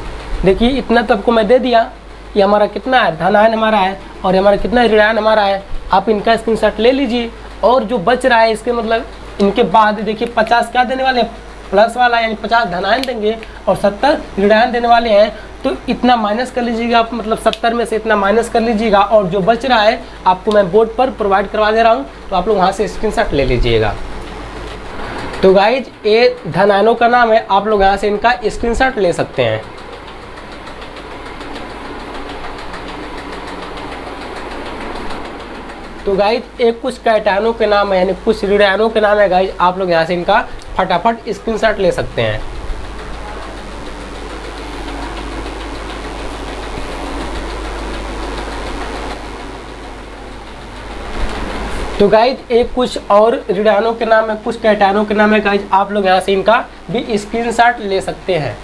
देखिए, इतना तो आपको मैं दे दिया, ये हमारा कितना है, धनायन हमारा है, और हमारा कितना ऋणायन हमारा है। आप इनका स्क्रीनशॉट ले लीजिए, और जो बच रहा है इसके मतलब इनके बाद देखिए 50 क्या देने वाले हैं, प्लस वाला, यानी 50 धनायन देंगे और 70 ऋणायन देने वाले हैं। तो इतना माइनस कर लीजिएगा आप, मतलब 70 में से इतना माइनस कर लीजिएगा, और जो बच रहा है आपको मैं बोर्ड पर प्रोवाइड करवा दे रहा हूँ, तो आप लोग वहाँ से स्क्रीनशॉट ले लीजिएगा। तो गाइज ये धनायनों का नाम है, आप लोग यहाँ से इनका स्क्रीनशॉट ले सकते हैं। तो गाइज एक कुछ कैटायनों के नाम है, यानी कुछ ऋणायनों के नाम है गाइज, आप लोग यहाँ से इनका फटाफट स्क्रीनशॉट ले सकते हैं। तो गाइज एक कुछ और ऋणायनों के नाम है, कुछ कैटायनों के नाम है गाइज, आप लोग यहाँ से इनका भी स्क्रीनशॉट ले सकते हैं।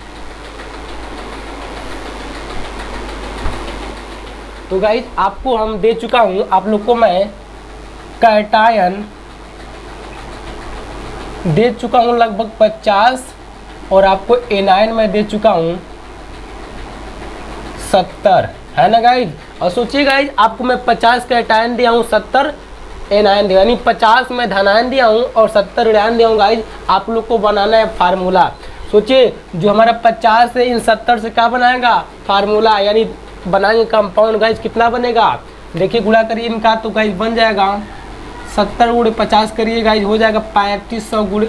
तो गाइज आपको हम दे चुका हूँ, आप लोग को मैं कैटायन दे चुका हूँ लगभग 50, और आपको एनायन में दे चुका हूँ 70, है ना गाइज। और सोचिए गाइज, आपको मैं 50 कैटायन दिया हूँ, 70 एनायन दिया, यानी 50 में धनायन दिया हूँ और 70 ऋणायन दिया हूँ गाइज। आप लोग को बनाना है फार्मूला। सोचिए जो हमारा 50 से इन 70 से क्या बनाएगा, फार्मूला, यानी बनाएंगे कंपाउंड। गाइज कितना बनेगा, देखिए गुणा करिए इनका, तो गाइज बन जाएगा 70 गुणे 50 करिए गाइज, हो जाएगा 3500 गुणे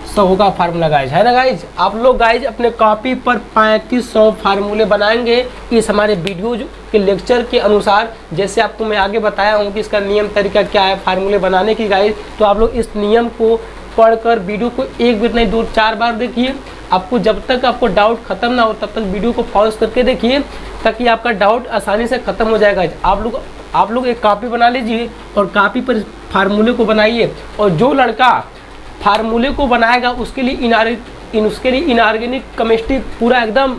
100 होगा फार्मूला गाइज, है ना गाइज। आप लोग गाइज अपने कॉपी पर 3500 फार्मूले बनाएंगे इस हमारे वीडियो के लेक्चर के अनुसार, जैसे आपको मैं आगे बताया हूँ कि इसका नियम तरीका क्या है फार्मूले बनाने की गाइज। तो आप लोग इस नियम को पढ़कर वीडियो को एक बार नहीं 2-4 बार देखिए। आपको जब तक आपको डाउट खत्म ना हो तब तक वीडियो को पॉज करके देखिए, ताकि आपका डाउट आसानी से खत्म हो जाएगा। आप लोग एक कॉपी बना लीजिए और कॉपी पर फार्मूले को बनाइए, और जो लड़का फार्मूले को बनाएगा उसके लिए इनऑर्गेनिक केमिस्ट्री पूरा एकदम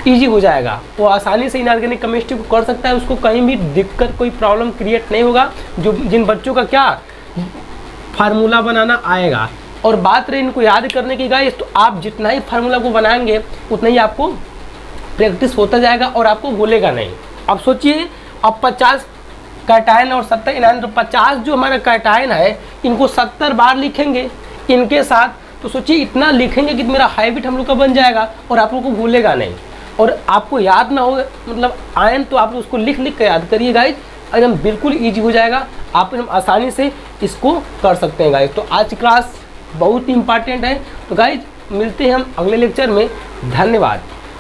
ईजी हो जाएगा। वो आसानी से इनऑर्गेनिक केमिस्ट्री को कर सकता है, उसको कहीं भी दिक्कत कोई प्रॉब्लम क्रिएट नहीं होगा। जिन बच्चों का क्या फार्मूला बनाना आएगा, और बात रही इनको याद करने की गाइस, तो आप जितना ही फार्मूला को बनाएंगे उतना ही आपको प्रैक्टिस होता जाएगा और आपको भूलेगा नहीं। अब सोचिए, अब 50 कैटायन और 70 एनायन, तो 50 जो हमारा कैटायन है इनको 70 बार लिखेंगे इनके साथ, तो सोचिए इतना लिखेंगे कि मेरा हैबिट हम लोग का बन जाएगा और आप लोग को भूलेगा नहीं। और आपको याद ना हो, मतलब आयन, तो आप उसको लिख के याद करिए गाइज, एकदम बिल्कुल ईजी हो जाएगा, आप एकदम आसानी से इसको कर सकते हैं गाइज। तो आज की क्लास बहुत ही इंपॉर्टेंट है। तो गाइज मिलते हैं हम अगले लेक्चर में, धन्यवाद।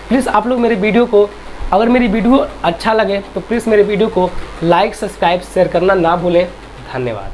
प्लीज़ आप लोग मेरे वीडियो को, अगर मेरी वीडियो अच्छा लगे तो प्लीज़ मेरे वीडियो को लाइक, सब्सक्राइब, शेयर करना ना भूलें। धन्यवाद।